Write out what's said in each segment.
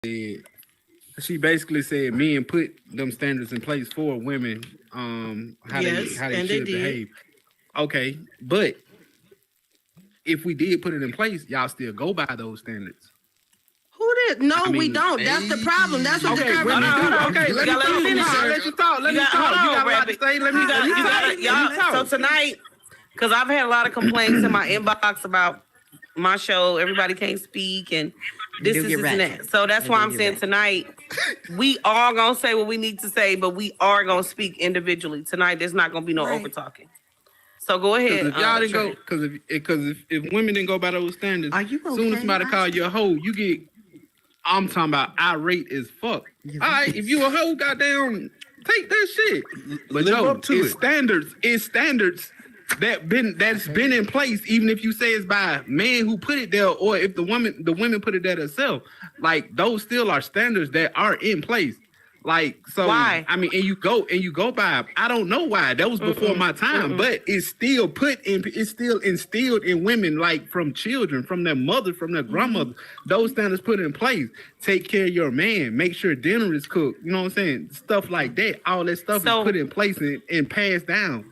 she basically said men put them standards in place for women, how they should behave. Okay, but if we did put it in place, y'all still go by those standards. Who did? No, we don't. That's the problem. That's what the government do. Okay, let me finish. Let you talk. Let me talk. You got a lot to say. Let me talk. So tonight, because I've had a lot of complaints in my inbox about my show, everybody can't speak, and this and that. So that's why I'm saying tonight, we are going to say what we need to say, but we are going to speak individually. Tonight, there's not going to be no over-talking. So go ahead. If y'all didn't go, because if women didn't go by those standards, as soon as somebody call you a hoe, you get, I'm talking about irate as fuck. All right, if you a hoe, goddamn, take that shit. But it's standards that's been in place, even if you say it's by man who put it there, or if the women put it there themselves. Like, those still are standards that are in place. Like, so why? I mean, and you go by. I don't know why. That was before my time, but it's still instilled in women, like from children, from their mother, from their grandmother. Those standards put in place. Take care of your man. Make sure dinner is cooked. You know what I'm saying? Stuff like that. All that stuff is put in place and passed down.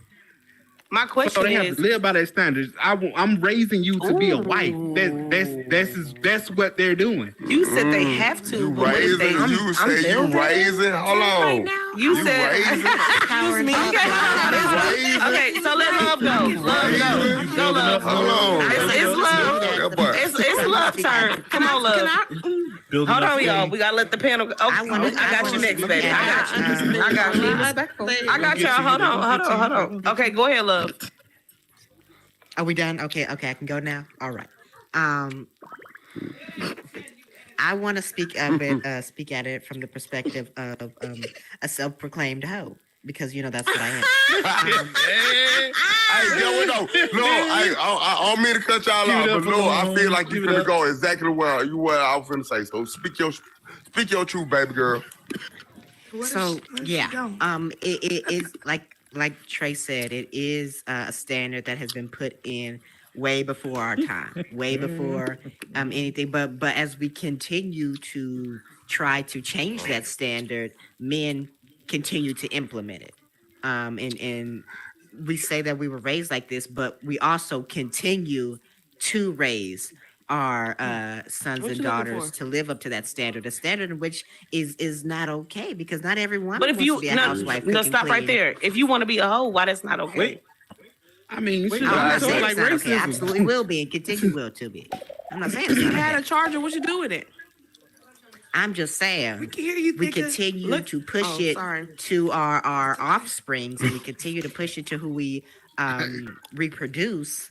My question so they have to live by their standards. I'm raising you to be a wife. That's what they're doing. You said they have to. You raising? Hold on. You said. Excuse me. Okay, so let love go. Love go. Love. Hold on. It's love. It's love turn. Come on, love. Hold on, y'all. We gotta let the panel go. Okay, I got you next, baby. I got y'all. Hold on. Okay, go ahead, love. Are we done? Okay, I can go now. All right. I want to speak at it from the perspective of a self-proclaimed hoe, because that's what I am. I don't mean to cut y'all out, but no, I feel like you're finna go exactly where I was finna say. So speak your truth, baby girl. So it is like Trey said, it is a standard that has been put in way before our time, way before anything. But as we continue to try to change that standard, men continue to implement it. And we say that we were raised like this, but we also continue to raise our sons and daughters to live up to that standard, a standard in which is not okay, because not everyone wants to be a housewife. No, stop right there. If you want to be a hoe, why that's not okay? Wait. I mean, you should I'm not saying it's not okay. Absolutely will be and continue will to be. I'm not saying it's not had okay. a charger. What you do with it? I'm just saying we continue to push it to our offsprings, and we continue to push it to who we reproduce.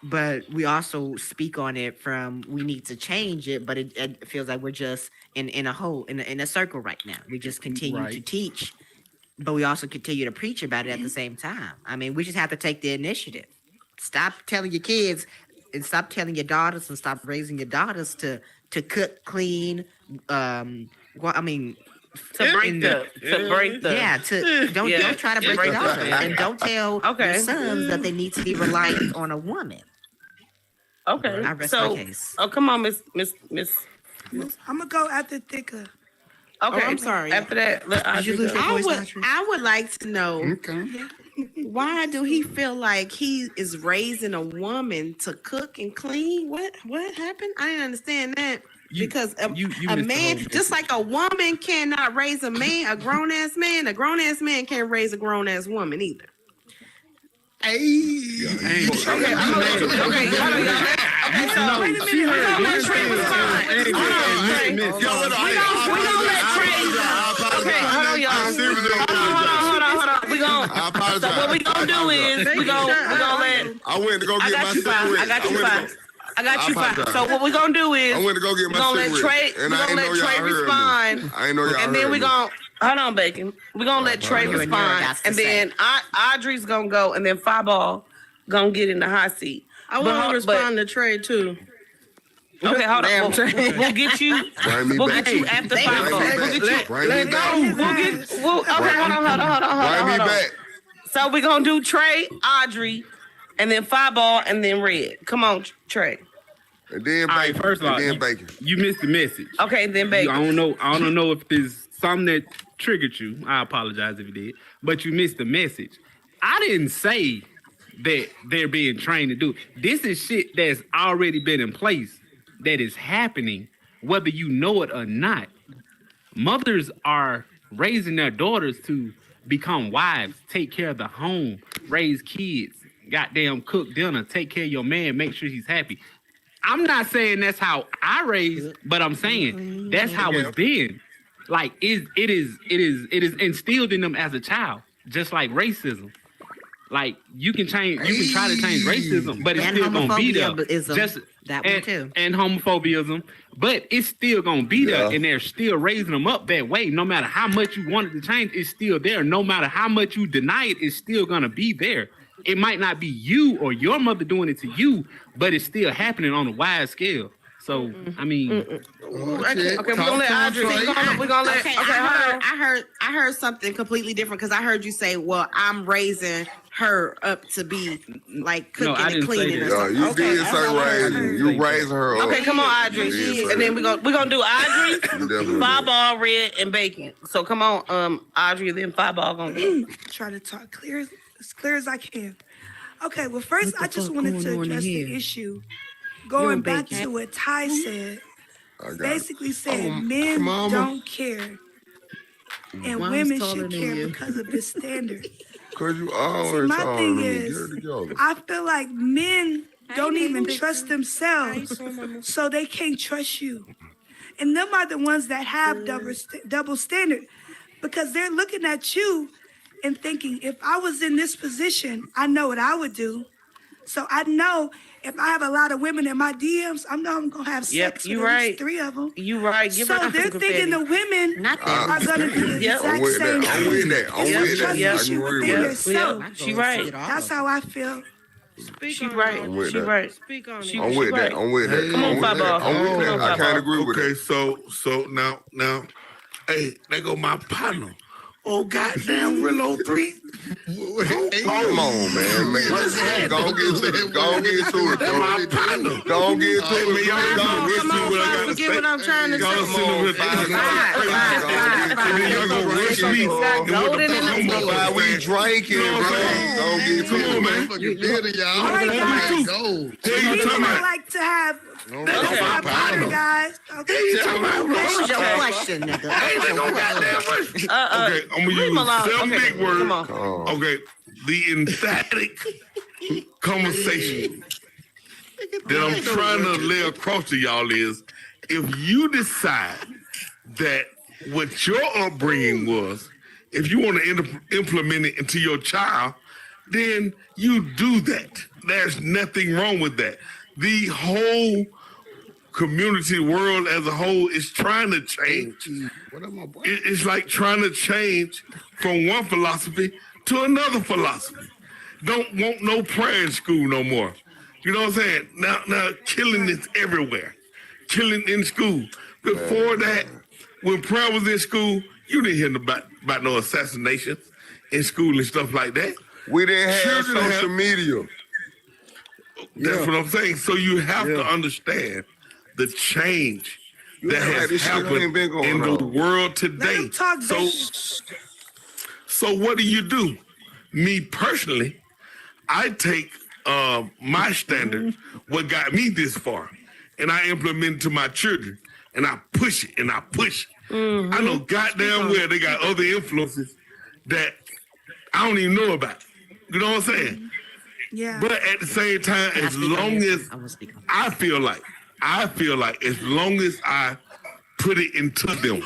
But we also speak on it from we need to change it, but it feels like we're just in a circle right now. We just continue to teach, but we also continue to preach about it at the same time. I mean, we just have to take the initiative. Stop telling your kids and stop telling your daughters and stop raising your daughters to cook, clean. Don't try to break your daughter, and don't tell your sons that they need to be reliant on a woman. Okay. I rest my case. Oh, come on, Miss. I'm gonna go after Thicka. Okay, I'm sorry. After that, I would like to know why do he feel like he is raising a woman to cook and clean? What happened? I didn't understand that. Because a man, just like a woman cannot raise a man, a grown ass man can't raise a grown ass woman either. Okay. So wait a minute. We're gonna let Trey respond. We gonna let Trey. Okay, hold on, y'all. Hold on. So what we gonna do is we gonna let. I went to go get my cigarette. I got you fine. So what we gonna do is I went to go get my cigarette. We're gonna let Trey respond. I ain't know y'all. And then we gonna hold on, Bacon. We're gonna let Trey respond, and then Audrey's gonna go, and then Fireball gonna get in the hot seat. I want to respond to Trey too. Okay, hold on. We'll get you. We'll get you after Fireball. We'll get you. Let go. Okay, hold on. Bring me back. So we're gonna do Trey, Audrey, and then Fireball, and then Red. Come on, Trey. And then All right, bacon. first of all, and then bacon. you missed the message. Okay, then bacon. I don't know if there's something that triggered you. I apologize if you did, but you missed the message. I didn't say that they're being trained to do. This is shit that's already been in place that is happening, whether you know it or not. Mothers are raising their daughters to become wives, take care of the home, raise kids, goddamn cook dinner, take care of your man, make sure he's happy. I'm not saying that's how I raised, but I'm saying that's how it's been. Like it is instilled in them as a child, just like racism. Like you can try to change racism, but it's still gonna be there. Just that one too. And homophobiaism, but it's still gonna be there, and they're still raising them up that way. No matter how much you want it to change, it's still there. No matter how much you deny it, it's still gonna be there. It might not be you or your mother doing it to you, but it's still happening on a wide scale. So I mean, okay, we're gonna let Audrey. We're gonna let. Okay, I heard something completely different because I heard you say, "Well, I'm raising her up to be like cooking and cleaning." Or something. You did say raising. You raising her up. Okay, come on, Audrey, and then we're gonna do Audrey, Fireball, Red, and Bacon. So come on, Audrey, then Fireball gonna go. Try to talk as clear as I can. Okay, well, first I just wanted to address the issue. Going back to what Ty said, basically saying men don't care and women should care because of this standard. Because you always my thing is, I feel like men don't even trust themselves, so they can't trust you. And them are the ones that have double standard because they're looking at you and thinking, if I was in this position, I know what I would do. So I know if I have a lot of women in my DMs, I know I'm gonna have sex with at least 3 of them. You right. So they're thinking the women are gonna do the exact same thing. I'm with that. I'm with that. Trust you within yourself. She right. That's how I feel. She right. She right. Speak on it. I'm with that. I'm with that. Come on, Fireball. I'm with that. I can't agree with that. Okay, so now, hey, there go my partner. Oh, goddamn, Willow 3. Come on, man. Go get to it. Go get to it. That's my partner. Go get to it. Come on, get what I'm trying to say. Golden in the While we drinking, bro. Go get to it, man. I like to have my partner, guys. Okay. What was your question, nigga? Okay, I'm gonna use 7 big words. Okay, the emphatic conversation that I'm trying to lay across to y'all is, if you decide that what your upbringing was, if you want to implement it into your child, then you do that. There's nothing wrong with that. The whole community, world as a whole is trying to change. It's like trying to change from one philosophy to another philosophy. Don't want no prayer in school no more. You know what I'm saying? Now killing is everywhere. Killing in school. Before that, when prayer was in school, you didn't hear about no assassinations in school and stuff like that. We didn't have social media. That's what I'm saying. So you have to understand the change that has happened in the world today. So what do? Me personally, I take my standards, what got me this far, and I implement it to my children, and I push it, and I push it. Mm-hmm. I know goddamn well they got other influences that I don't even know about. You know what I'm saying? Yeah. But at the same time, as long as I feel like as long as I put it into them,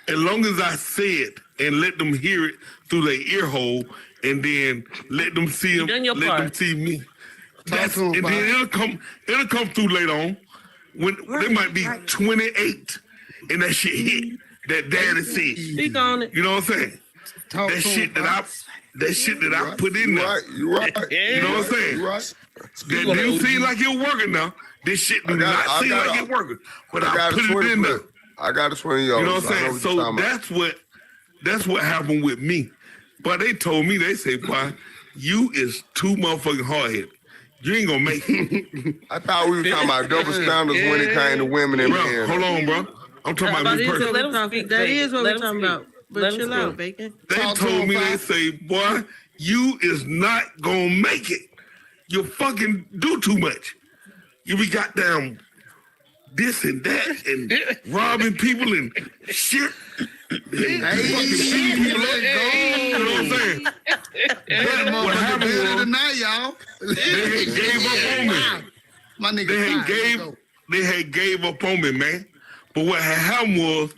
as long as I say it and let them hear it through their ear hole, and then let them see them, them see me. And then it'll come through later on when they might be 28 and that shit hit that daddy said. Speak on it. You know what I'm saying? That shit that I put in there. You right. You know what I'm saying? You right. That didn't seem like it working now. This shit do not seem like it working. But I put it in there. I got a 20 years. You know what I'm saying? So that's what happened with me. But they told me, they say, boy, you is too motherfucking hard-headed. you ain't gonna make it. I thought we were talking about double standards when it came to women and Bro, men. hold on, bro. I'm talking about me personally. That is what we're talking about. But chill out, Bacon. They told me, they say, boy, you is not gonna make it. You fucking do too much. You be goddamn this and that and robbing people and shit. And fucking shooting people up. You know what I'm saying? What happened was, tonight, y'all. they had gave up on me. My nigga. They had gave up on me, man. But what had happened was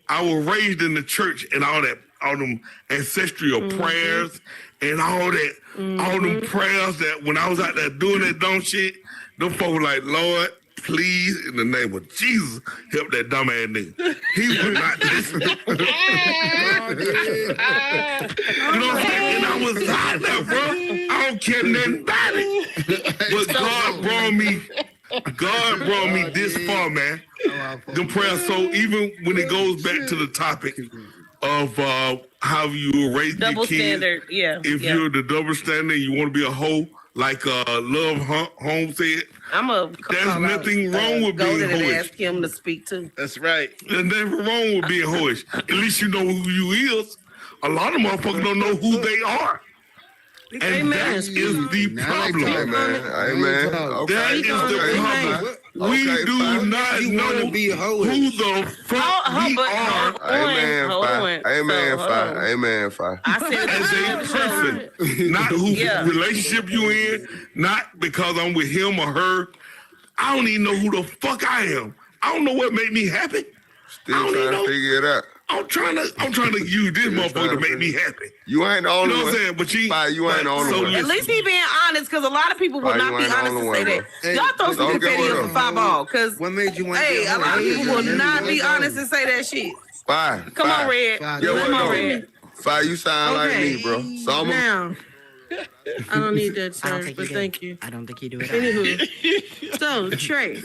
I was raised in the church and all them ancestral prayers and all that, all them prayers that when I was out there doing that dumb shit, them folks were like, Lord, please, in the name of Jesus, help that dumb ass nigga. He would not listen. You know what I'm saying? And I was out there, bro. I don't care nothing about it. But God brought me this far, man. Them prayers. So even when it goes back to the topic of how you were raising your Double kids, standard, yeah. if you're the double standard, you want to be a hoe, like Love Holmes said. There's nothing wrong with being hoish. hoish. Ask him to speak too. That's right. There's nothing wrong with being hoish. At least you know who you is. A lot of motherfuckers don't know who they are. And that is the problem. Amen. That is the problem. We do not know who the fuck we are. Amen. As a person, not who relationship you in, not because I'm with him or her. I don't even know who the fuck I am. I don't know what made me happy. Still trying to figure it out. I'm trying to use this motherfucker to make me happy. You ain't the only one. You know what I'm saying? But you ain't the only one. At least he being honest, because a lot of people will not be honest to say that. Y'all throw some confetti up for 5 ball, because what made you want to a lot of people will not be honest and say that shit. Come on, Red. Come on, Red. Fi, you sound like me, bro. So I'm Now, I don't need that, sir, but thank you. I don't think you do it. Anywho, so Trey.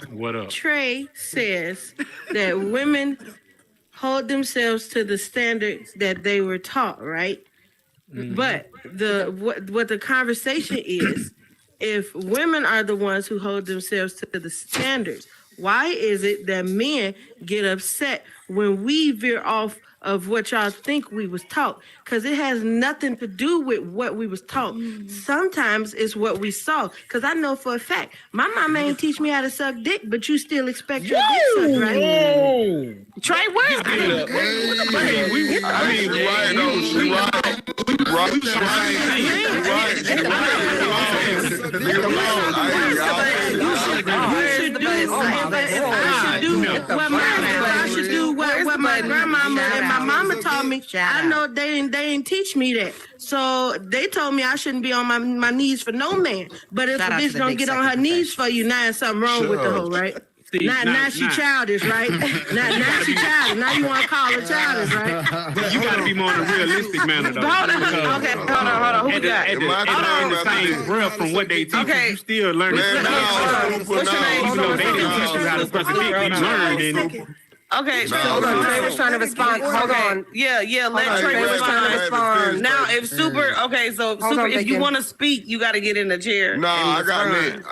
What up? Trey says that women hold themselves to the standards that they were taught, right? Mm-hmm. But what the conversation is, if women are the ones who hold themselves to the standards, why is it that men get upset when we veer off of what y'all think we was taught? Because it has nothing to do with what we was taught. Sometimes it's what we saw. Because I know for a fact, my mama ain't teach me how to suck dick, but you still expect your dick sucked, right? Trey, where? right, though. She I should do what my grandmama and my mama taught me. I know they didn't teach me that. So they told me I shouldn't be on my knees for no man. But if a bitch don't get on her knees for you, now something wrong with the hoe, right? Now she childish, right? now she childish. Now you want to call her childish, right? But you got to be more in a realistic manner, though. Hold on. Who we got? At the same breath from what they teach you, you still learning. What's your name? They didn't teach you how to suck a dick. You learned, and okay, so hold on. Trey was trying to respond. Hold on. Yeah. Let Trey respond. Now, if Super, if you want to speak, you got to get in the chair. No, I got Nick.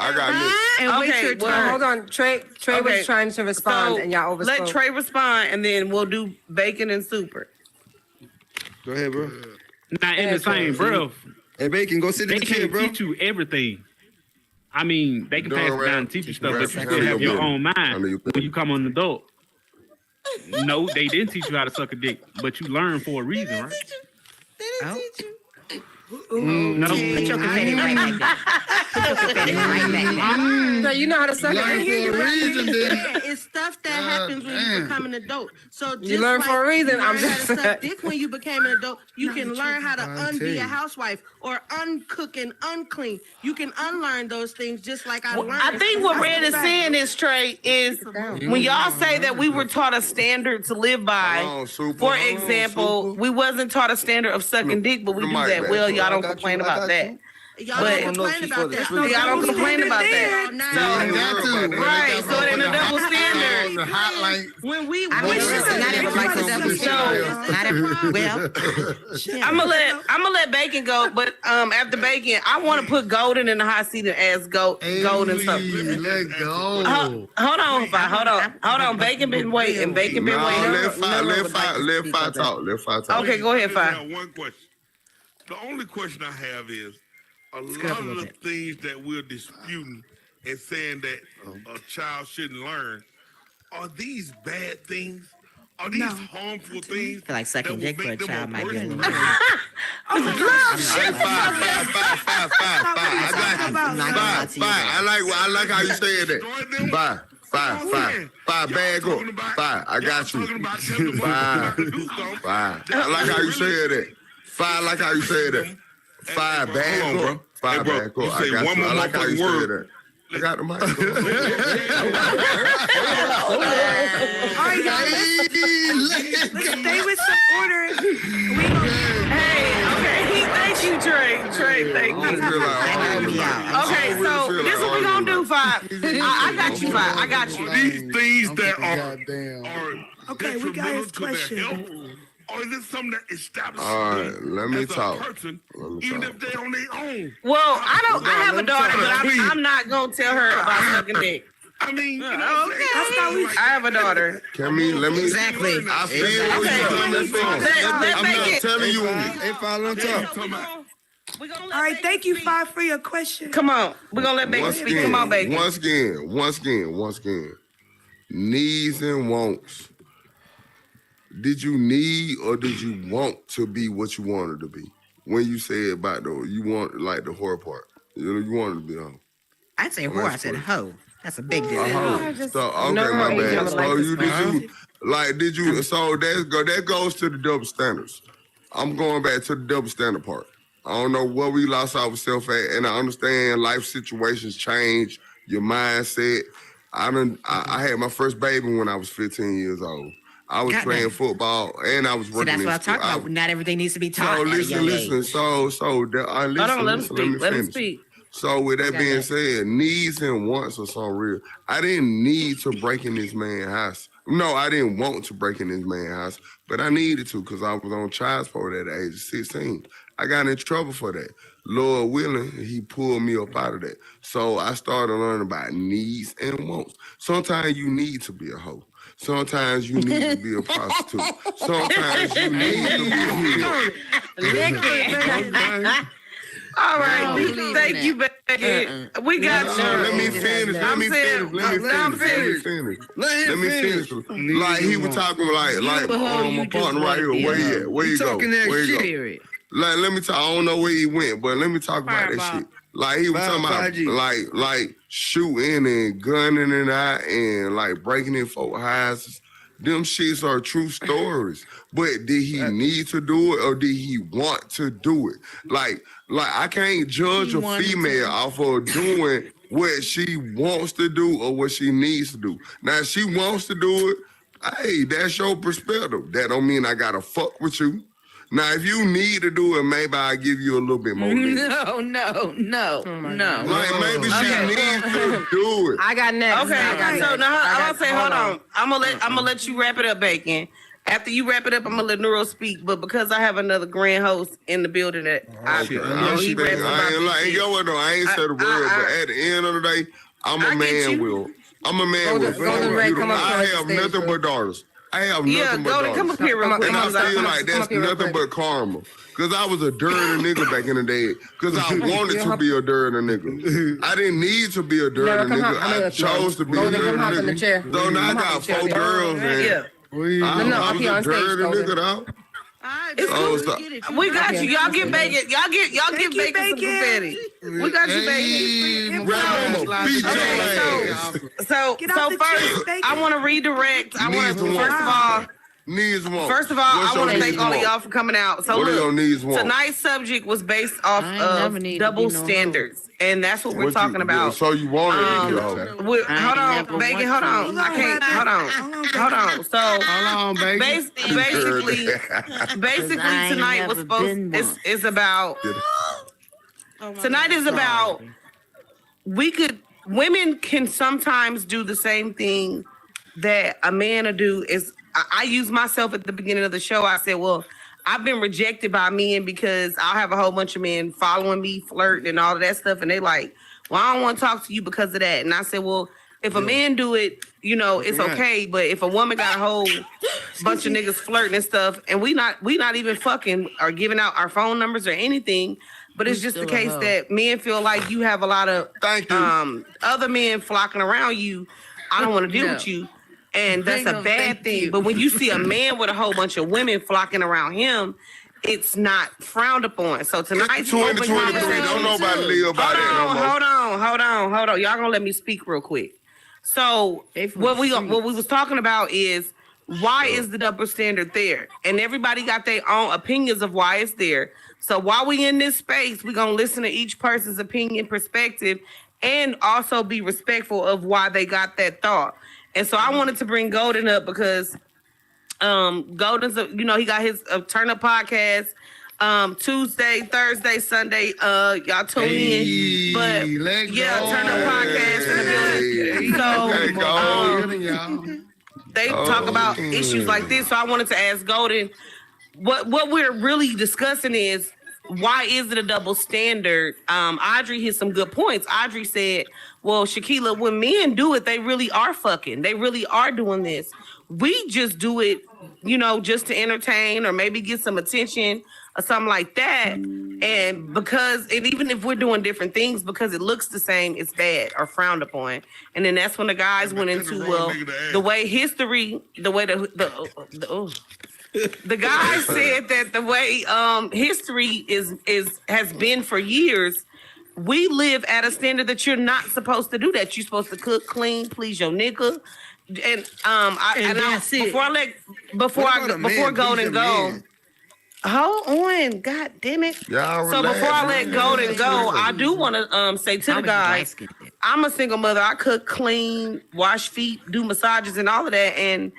Hold on. Trey was trying to respond, and y'all overspoke. Let Trey respond, and then we'll do Bacon and Super. Go ahead, bro. Not in the same breath. Hey, Bacon, go sit in the chair, bro. They can't teach you everything. I mean, they can pass it down and teach you stuff, but you still have your own mind when you come on the adult. No, they didn't teach you how to suck a dick, but you learn for a reason, right? They didn't teach you. No. Put your confetti right back there. Put your confetti right back there. So you know how to suck it. It's stuff that happens when you become an adult. So just you learn for a reason. I'm just saying. Suck dick when you became an adult. You can learn how to unbe a housewife or uncook and unclean. You can unlearn those things just like I learned. I think what Red is saying is, Trey, is when y'all say that we were taught a standard to live by. For example, we wasn't taught a standard of sucking dick, but we do that well. Y'all don't complain about that. Y'all But- don't complain about that. Y'all don't complain about that. Right, so it ain't a double The standard. hot light. When we I mean, listen, not everybody's a double standard. Not every, well, I'm gonna let Bacon go, but after Bacon, I want to put Golden in the hot seat and ask Golden something. Let's go. Hold on. Bacon been waiting. Bacon been waiting. Let Five talk. Let Five talk. Okay, go ahead, I Five. have one question. The only question I have is a lot of the things that we're disputing and saying that a child shouldn't learn, are these bad things? Are these harmful things? I feel like sucking that will dick for a make them child might be a person? little. Hey, Five. I like how you said that. Five. Bag up. Five. I got you. Five. I like how you said that. Five. I like how you said that. Five. Bag up. Five. Bro, Bag you up. I say got one you. more I like how you motherfucking said word. that. I got the mic. All right, y'all. Let's stay with some order. We gonna Thank you, Trey, thank you. Okay, so this is what we gonna do, Five. I got you, Five. I got you. These things that are Okay, we got his detrimental to their question. health, or is it something that establishes All right, them let me as talk. a person, Let me even talk. if they're on their own? Well, I have a daughter, but Please. I'm not gonna tell her about sucking dick. I mean, you know what I'm saying? That's how we. I have a daughter. Let me. Exactly. I feel where Okay. you're coming from. Let I'm make not it. telling you. Hey, follow and talk. All right, thank you, Five, for your question. Come on, we're gonna let Bacon Once speak. Come on, Bacon. again. Needs and wants. Did you need or did you want to be what you wanted to be? When you said about you want like the whore part. You wanted to be a hoe. I'd say whore. I said hoe. That's a big A difference. hoe. So okay, my bad. So did you so that goes to the double standards. I'm going back to the double standard part. I don't know where we lost ourselves at, and I understand life situations change, your mindset. I had my first baby when I was 15 years old. I was playing football and I was So working. that's what I'm talking about. Not everything needs to be taught. So at a young listen. age. Let him speak. So with that being said, needs and wants are so real. I didn't need to break in this man's house. No, I didn't want to break in this man's house, but I needed to because I was on child support at the age of 16. I got in trouble for that. Lord willing, he pulled me up out of that. So I started learning about needs and wants. Sometimes you need to be a hoe. Sometimes you need to be a prostitute. Sometimes you need to be a All right, thank you, Bacon. We got you. Let me finish. Let me finish. Like he was talking like my partner right here. Where he at? Where he go? Where he go? Like, let me talk. I don't know where he went, but let me talk about that shit. Like he was talking about like shooting and gunning and out and like breaking in folk houses. Them shits are true stories. But did he need to do it or did he want to do it? Like I can't judge a female off of doing what she wants to do or what she needs to do. Now, if she wants to do it, hey, that's your perspective. That don't mean I gotta fuck with you. Now, if you need to do it, maybe I'll give you a little bit more. No. Like maybe she needs to do it. I got next. Okay, so now I'm gonna say, hold on. I'm gonna let you wrap it up, Bacon. After you wrap it up, I'm gonna let Neuro speak. But because I have another grand host in the building that he raps about. I ain't said a word, but at the end of the day, I'm a man with. I have nothing but daughters. I have nothing but daughters. Come up here real quick. And I feel like that's nothing but karma. Because I was a dirty nigga back in the day. Because I wanted to be a dirty nigga. I didn't need to be a dirty nigga. I chose to be a dirty nigga. So now I got 4 girls and I was a dirty nigga though. We got you. Y'all get Bacon. Y'all get Bacon some confetti. We got you, Bacon. So first, I want to redirect. First of all, I want to thank all of y'all for coming out. So look, tonight's subject was based off of double standards, and that's what we're talking about. So you wanted to hold on, Bacon. Hold on. I can't. Hold on. So basically, tonight was supposed. It's about. Tonight is about women can sometimes do the same thing that a man will do. I use myself at the beginning of the show. I said, well, I've been rejected by men because I'll have a whole bunch of men following me, flirting and all of that stuff. And they like, well, I don't want to talk to you because of that. And I said, well, if a man do it, it's okay. But if a woman got a whole bunch of niggas flirting and stuff, and we not even fucking or giving out our phone numbers or anything, but it's just the case that men feel like you have a lot of other men flocking around you. I don't want to deal with you. And that's a bad thing. But when you see a man with a whole bunch of women flocking around him, it's not frowned upon. So tonight's 2023. Don't nobody live by that. Hold on. Y'all gonna let me speak real quick. So what we was talking about is why is the double standard there? And everybody got their own opinions of why it's there. So while we in this space, we're gonna listen to each person's opinion, perspective, and also be respectful of why they got that thought. And so I wanted to bring Golden up because Golden's, he got his Turn Up podcast Tuesday, Thursday, Sunday. Y'all tune in. But Turn Up podcast in the building. So they talk about issues like this. So I wanted to ask Golden, what we're really discussing is why is it a double standard? Audrey hit some good points. Audrey said, well, Shaquila, when men do it, they really are fucking. They really are doing this. We just do it, just to entertain or maybe get some attention or something like that. And even if we're doing different things, because it looks the same, it's bad or frowned upon. And then that's when the guys went into, the way history, the way the guy said that the way history has been for years, we live at a standard that you're not supposed to do that. You're supposed to cook, clean, please your nigga. And before Golden go, hold on, god damn it. So before I let Golden go, I do want to say to the guys, I'm a single mother. I cook, clean, wash feet, do massages and all of that, and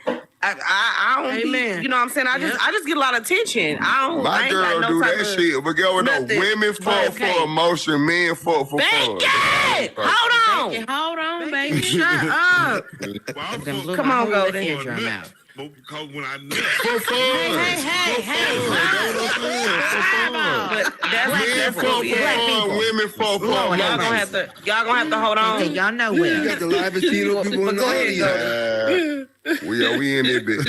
I don't be, you know what I'm saying? I just get a lot of attention. My girl do that shit, but go with women fuck for emotion, men fuck for fun. Hold on, baby. Shut up. Come on, Golden. Because when I women fuck for y'all gonna have to hold on. Okay, y'all know where. You got the livest people in the audience. We in this bitch.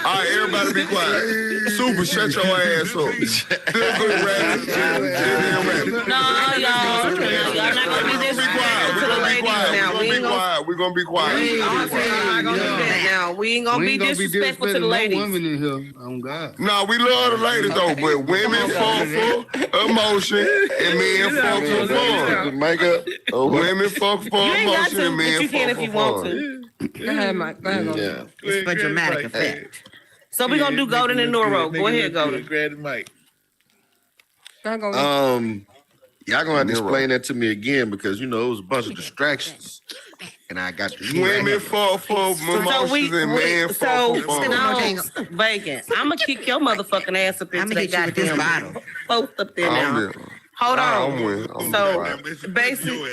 All right, everybody be quiet. Super, shut your ass up. Still good rapping. No, y'all not gonna be disrespectful to the ladies now. We're gonna be quiet. We ain't gonna be disrespectful to the ladies. Women in here, oh God. No, we love the ladies though, but women fuck for emotion and men fuck for fun. Makeup. Women fuck for emotion and men you can fuck if you for want fun. to. Go ahead, Mike. Yeah. It's for dramatic effect. So we're gonna do Golden and Noro. Go ahead, Golden. Grab the mic. Y'all gonna have to explain that to me again because it was a bunch of distractions. And I got the women fuck for emotions and men fuck for fun. Bacon. I'm gonna kick your motherfucking ass up into that goddamn bottle. Both up there now. Hold on. So basically,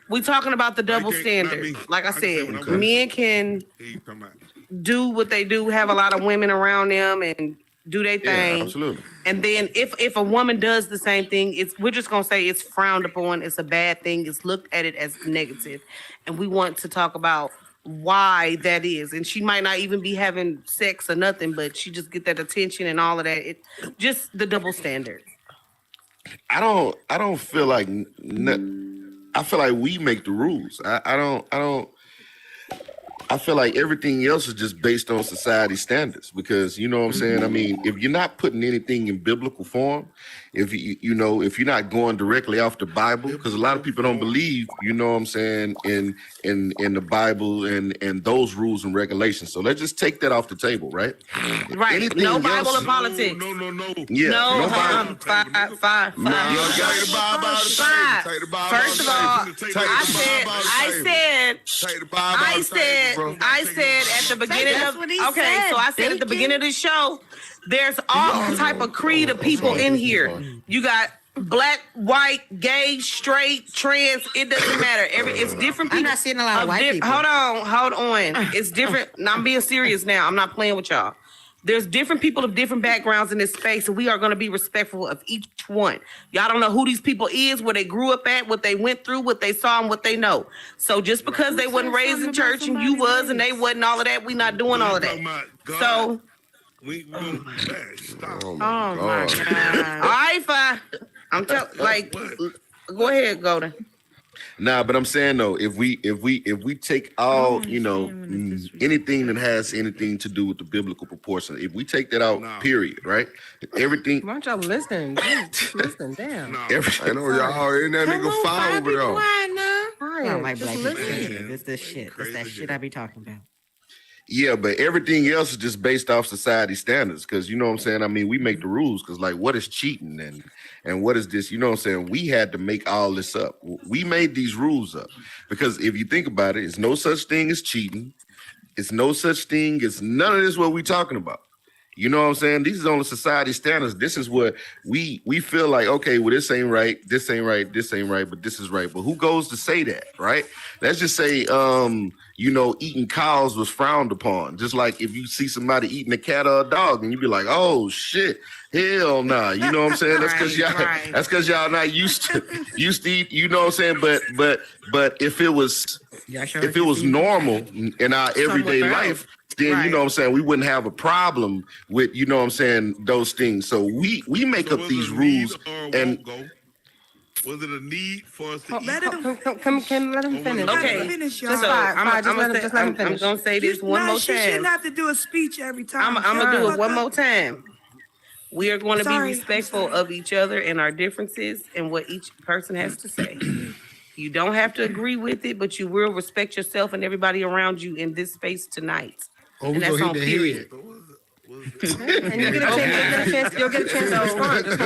we talking about the double standard. Like I said, men can do what they do, have a lot of women around them, and do their thing. Absolutely. And then if a woman does the same thing, we're just gonna say it's frowned upon. It's a bad thing. It's looked at it as negative, and we want to talk about why that is. And she might not even be having sex or nothing, but she just get that attention and all of that. It just the double standard. I don't feel like I feel like we make the rules. I feel like everything else is just based on society standards because you know what I'm saying? I mean, if you're not putting anything in biblical form, if if you're not going directly off the Bible, because a lot of people don't believe, you know what I'm saying, in the Bible and those rules and regulations. So let's just take that off the table, right? Right. Anything no Bible else, or politics. No. Yeah. No, Bible. Five. First of all, I said bro. I said at the beginning That's of what he okay, said, so I said at the beginning of the show, there's all type of creed of people in here. You got black, white, gay, straight, trans. It doesn't matter. It's different people. I'm not seeing a lot of white people. Hold on. It's different. I'm being serious now. I'm not playing with y'all. There's different people of different backgrounds in this space, and we are going to be respectful of each one. Y'all don't know who these people is, where they grew up at, what they went through, what they saw, and what they know. So just because they wasn't raised in church and you was, and they wasn't all of that, we not doing all of that. So. Stop. Oh my God. All right, fine. I'm telling, like, go ahead, Golden. Nah, but I'm saying though, if we take all, anything that has anything to do with the biblical proportion, if we take that out, period, right? Everything. Why don't y'all listen? Listen, damn. I know y'all in that nigga fire over there. I don't like black people. It's this shit. It's that shit I be talking about. Yeah, but everything else is just based off society standards, because you know what I'm saying? I mean, we make the rules, because like, what is cheating and what is this? You know what I'm saying? We had to make all this up. We made these rules up, because if you think about it, it's no such thing as cheating. It's no such thing as none of this what we talking about. You know what I'm saying? These are only society standards. This is what we feel like, okay, well, this ain't right, this ain't right, this ain't right, but this is right. But who goes to say that, right? Let's just say, eating cows was frowned upon. Just like if you see somebody eating a cat or a dog, and you be like, oh shit, hell nah. You know what I'm saying? That's because y'all not used to eat. You know what I'm saying? But if it was normal in our everyday life, then you know what I'm saying, we wouldn't have a problem with, you know what I'm saying, those things. So we make up these rules. And was it a need for us to eat? Let him finish. Okay. Finish, just let him finish. I'm gonna say this one more time. She shouldn't have to do a speech every time. I'm gonna do it one more time. We are going to be respectful of each other and our differences and what each person has to say. You don't have to agree with it, but you will respect yourself and everybody around you in this space tonight. And that's on period. And you'll get a chance to respond. Just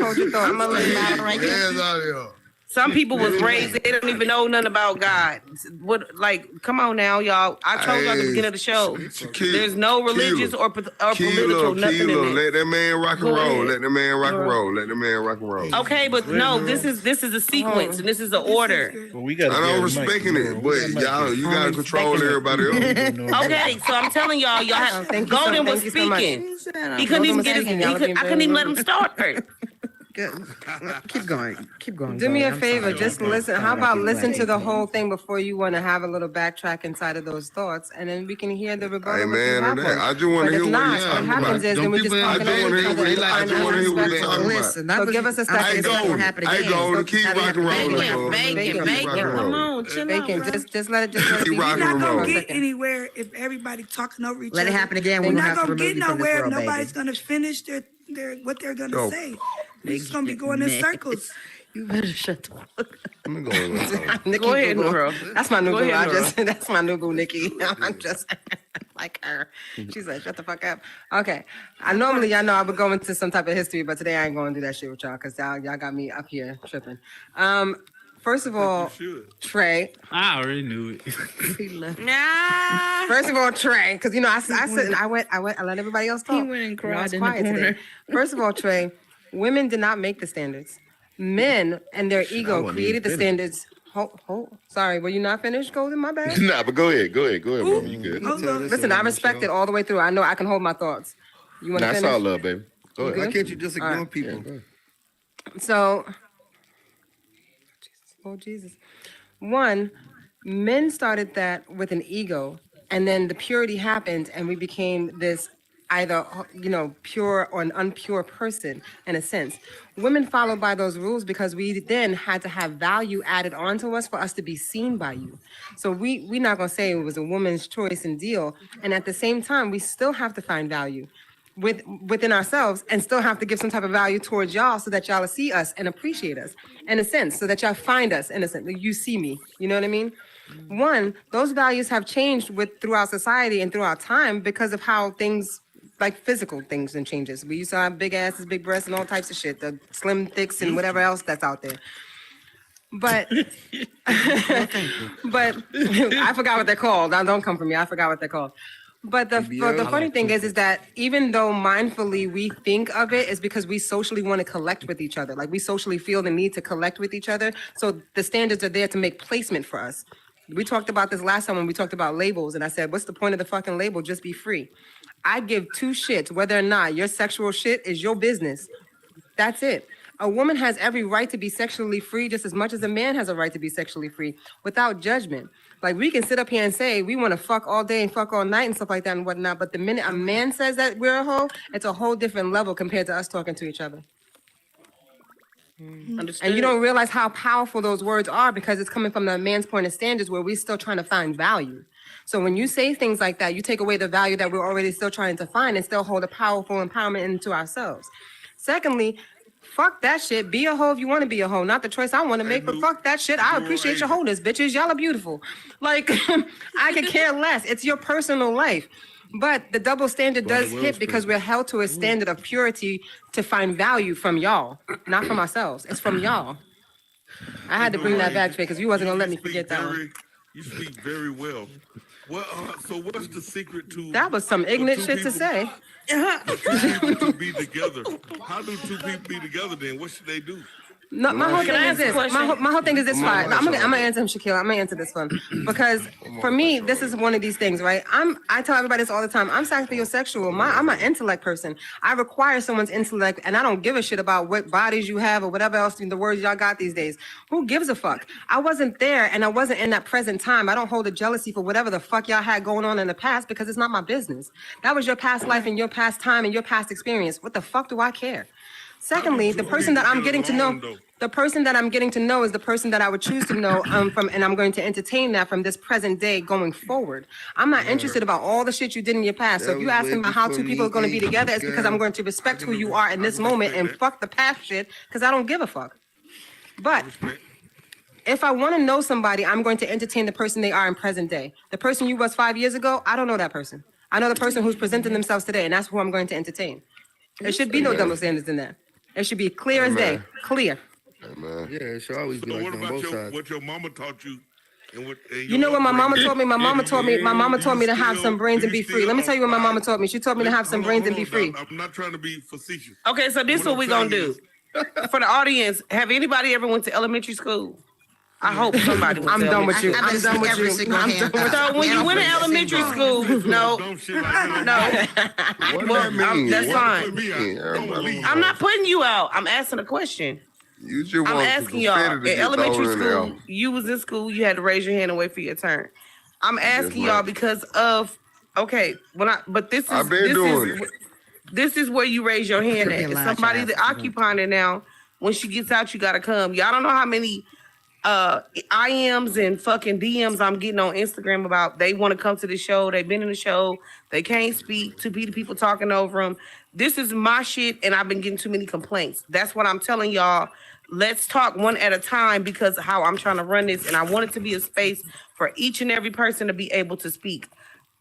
hold your thought. I'm gonna let battle right there. Some people was raised, they don't even know nothing about God. What, like, come on now, y'all. I told y'all at the beginning of the show, there's no religious or political nothing in it. Let that man rock and roll. Let that man rock and roll. Let that man rock and roll. Okay, but no, this is a sequence and this is an order. Well, we got. I'm respecting it, but y'all, you gotta control everybody else. Okay, so I'm telling y'all have Golden was speaking. He couldn't even get his. I couldn't even let him start first. Keep going. Do me a favor, just listen. How about listen to the whole thing before you want to have a little backtrack inside of those thoughts, and then we can hear the rebuttal. Hey man, I just want to hear what you're talking about. What happens is then we just talking over each other. I just want to hear what you're talking about. So give us a second. I go keep rock and rolling. Bacon. Come on, chill out. Just let it be. We're not gonna get anywhere if everybody talking over each other. Let it happen again. We're not gonna get nowhere if nobody's gonna finish their what they're gonna say. We're just gonna be going in circles. You better shut the fuck up. I'm going. Go ahead, girl. That's my new boo. That's my new boo, Nikki. I'm just like her. She's like, shut the fuck up. Okay. I know I would go into some type of history, but today I ain't going to do that shit with y'all because y'all got me up here tripping. First of all, Trey. I already knew it. Nah. First of all, Trey, because I said I let everybody else talk. He went and cried in the corner. Today. First of all, Trey, women did not make the standards. Men and their ego created the standards. Sorry, were you not finished, Golden? My bad. Nah, but go ahead, bro. You good? Listen, I respect it all the way through. I know I can hold my thoughts. You want to finish? That's all love, baby. Go ahead. Why can't you just ignore people? So, oh Jesus. One, men started that with an ego, and then the purity happened, and we became this either, pure or an unpure person in a sense. Women followed by those rules because we then had to have value added onto us for us to be seen by you. So we're not going to say it was a woman's choice and deal. And at the same time, we still have to find value within ourselves and still have to give some type of value towards y'all so that y'all will see us and appreciate us in a sense, so that y'all find us in a sense, you see me, you know what I mean? One, those values have changed throughout society and throughout time because of how things, like physical things and changes. We used to have big asses, big breasts, and all types of shit, the slim thicks and whatever else that's out there. But but I forgot what they're called. Now don't come for me. I forgot what they're called. But the funny thing is that even though mindfully we think of it, is because we socially want to collect with each other. Like we socially feel the need to collect with each other. So the standards are there to make placement for us. We talked about this last time when we talked about labels, and I said, what's the point of the fucking label? Just be free. I give two shits whether or not your sexual shit is your business. That's it. A woman has every right to be sexually free just as much as a man has a right to be sexually free without judgment. Like we can sit up here and say we want to fuck all day and fuck all night and stuff like that and whatnot, but the minute a man says that we're a hoe, it's a whole different level compared to us talking to each other. Understood. And you don't realize how powerful those words are because it's coming from the man's point of standards where we're still trying to find value. So when you say things like that, you take away the value that we're already still trying to find and still hold a powerful empowerment into ourselves. Secondly, fuck that shit. Be a hoe if you want to be a hoe. Not the choice I want to make, but fuck that shit. I appreciate your wholeness, bitches. Y'all are beautiful. Like, I could care less. It's your personal life. But the double standard does hit because we're held to a standard of purity to find value from y'all, not from ourselves. It's from y'all. I had to bring that back because you wasn't going to let me forget that one. You speak very well. Well, so what's the secret to... That was some ignorant shit to say. To be together. How do two people be together then? What should they do? No, my whole thing is this. My whole thing is this. Fine. I'm gonna answer him, Shaquille. I'm gonna answer this one because for me, this is one of these things, right? I tell everybody this all the time. I'm sapiosexual. I'm an intellect person. I require someone's intellect, and I don't give a shit about what bodies you have or whatever else the words y'all got these days. Who gives a fuck? I wasn't there, and I wasn't in that present time. I don't hold a jealousy for whatever the fuck y'all had going on in the past because it's not my business. That was your past life and your past time and your past experience. What the fuck do I care? Secondly, the person that I'm getting to know, is the person that I would choose to know from, and I'm going to entertain that from this present day going forward. I'm not interested about all the shit you did in your past. So if you asking about how two people are going to be together, it's because I'm going to respect who you are in this moment and fuck the past shit because I don't give a fuck. But if I want to know somebody, I'm going to entertain the person they are in present day. The person you was 5 years ago, I don't know that person. I know the person who's presenting themselves today, and that's who I'm going to entertain. There should be no double standards in that. It should be clear as day. Clear. Yeah, it should always be like what on about both sides. what your mama taught you? And you know what my mama told me? My mama told me to have some brains and be free. Let me tell you what my mama told me. She told me to have some brains and be free. I'm not trying to be facetious. Okay, so this is what we're going to do. For the audience, have anybody ever went to elementary school? I hope somebody went to done with you. I'm done with you. So when you went to elementary school, no. That's fine. I'm not putting you out. I'm asking a question. I'm asking y'all, in elementary school, you was in school, you had to raise your hand and wait for your turn. I'm asking y'all because of, this is where you raise your hand at. Somebody that occupying it now, when she gets out, you gotta come. Y'all don't know how many IMs and fucking DMs I'm getting on Instagram about they want to come to the show. They've been in the show. They can't speak to be the people talking over them. This is my shit, and I've been getting too many complaints. That's what I'm telling y'all. Let's talk one at a time because how I'm trying to run this, and I want it to be a space for each and every person to be able to speak.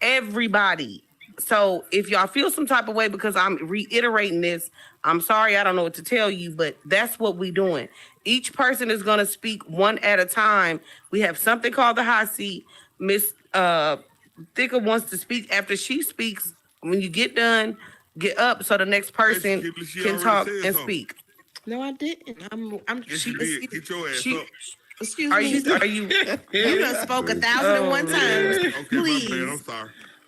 Everybody. So if y'all feel some type of way because I'm reiterating this, I'm sorry, I don't know what to tell you, but that's what we're doing. Each person is going to speak one at a time. We have something called the hot seat. Miss Thicka wants to speak. After she speaks, when you get done, get up so the next person can talk and speak. No, I didn't. Get your ass up. Excuse me. Are you? You done spoke 1,001 times. Okay, please.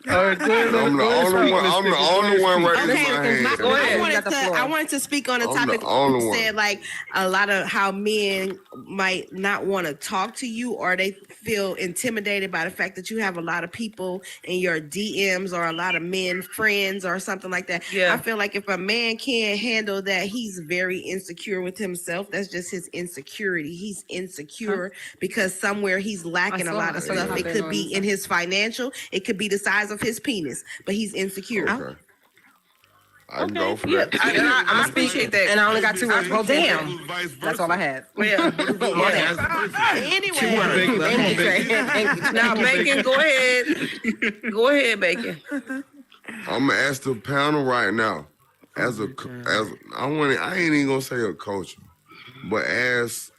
my bad. I'm sorry. I'm the only one right now. Go ahead. I wanted to speak on a topic you said, like a lot of how men might not want to talk to you or they feel intimidated by the fact that you have a lot of people in your DMs or a lot of men friends or something like that. Yeah. I feel like if a man can't handle that, he's very insecure with himself. That's just his insecurity. He's insecure because somewhere he's lacking a lot of stuff. It could be in his financial. It could be the size of his penis, but he's insecure. Okay. I can go for that. I appreciate that. And I only got 2 words. Well, damn. That's all I had. Yeah. Anyway. Now, Bacon, go ahead. Go ahead, Bacon. I'm gonna ask the panel right now, I ain't even gonna say a coach, but as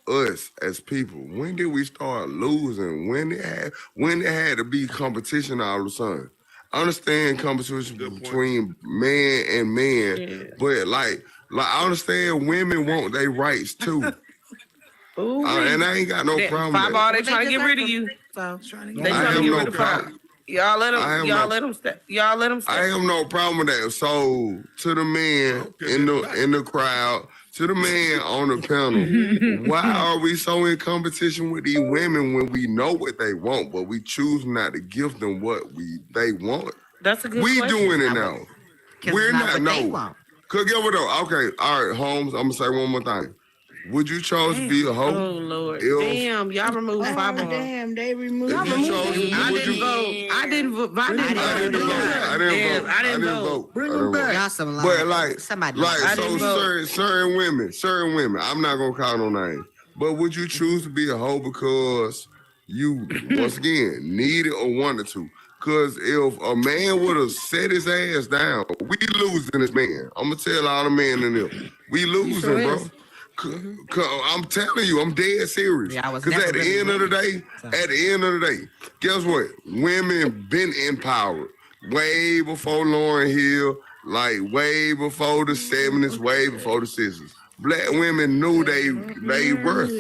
us as people, when did we start losing? When it had to be competition all of a sudden? I understand competition between man and man, but like I understand women want their rights too. And I ain't got no problem with that. They trying to get rid of you. So they trying to get rid of problem. Y'all let them stay. I have no problem with that. So to the man in the crowd, to the man on the panel, why are we so in competition with these women when we know what they want, but we choose not to give them what they want? That's a good question. We doing it now. We're not no. Cause get what though? Okay, all right, Holmes. I'm gonna say one more thing. Would you chose to be a hoe? Oh Lord! Damn, y'all removed Fireball. Damn, they removed. I didn't vote. I didn't vote. Bring them back. Y'all some lies. But like so certain women. I'm not gonna call no names. But would you choose to be a hoe because you once again needed or wanted to? Because if a man would have set his ass down, we losing this man. I'm gonna tell all the men in there, we losing, bro. I'm telling you, I'm dead serious. Because at the end of the day, guess what? Women been empowered way before Lauryn Hill, like way before the 70s, way before the 60s. Black women knew they worth.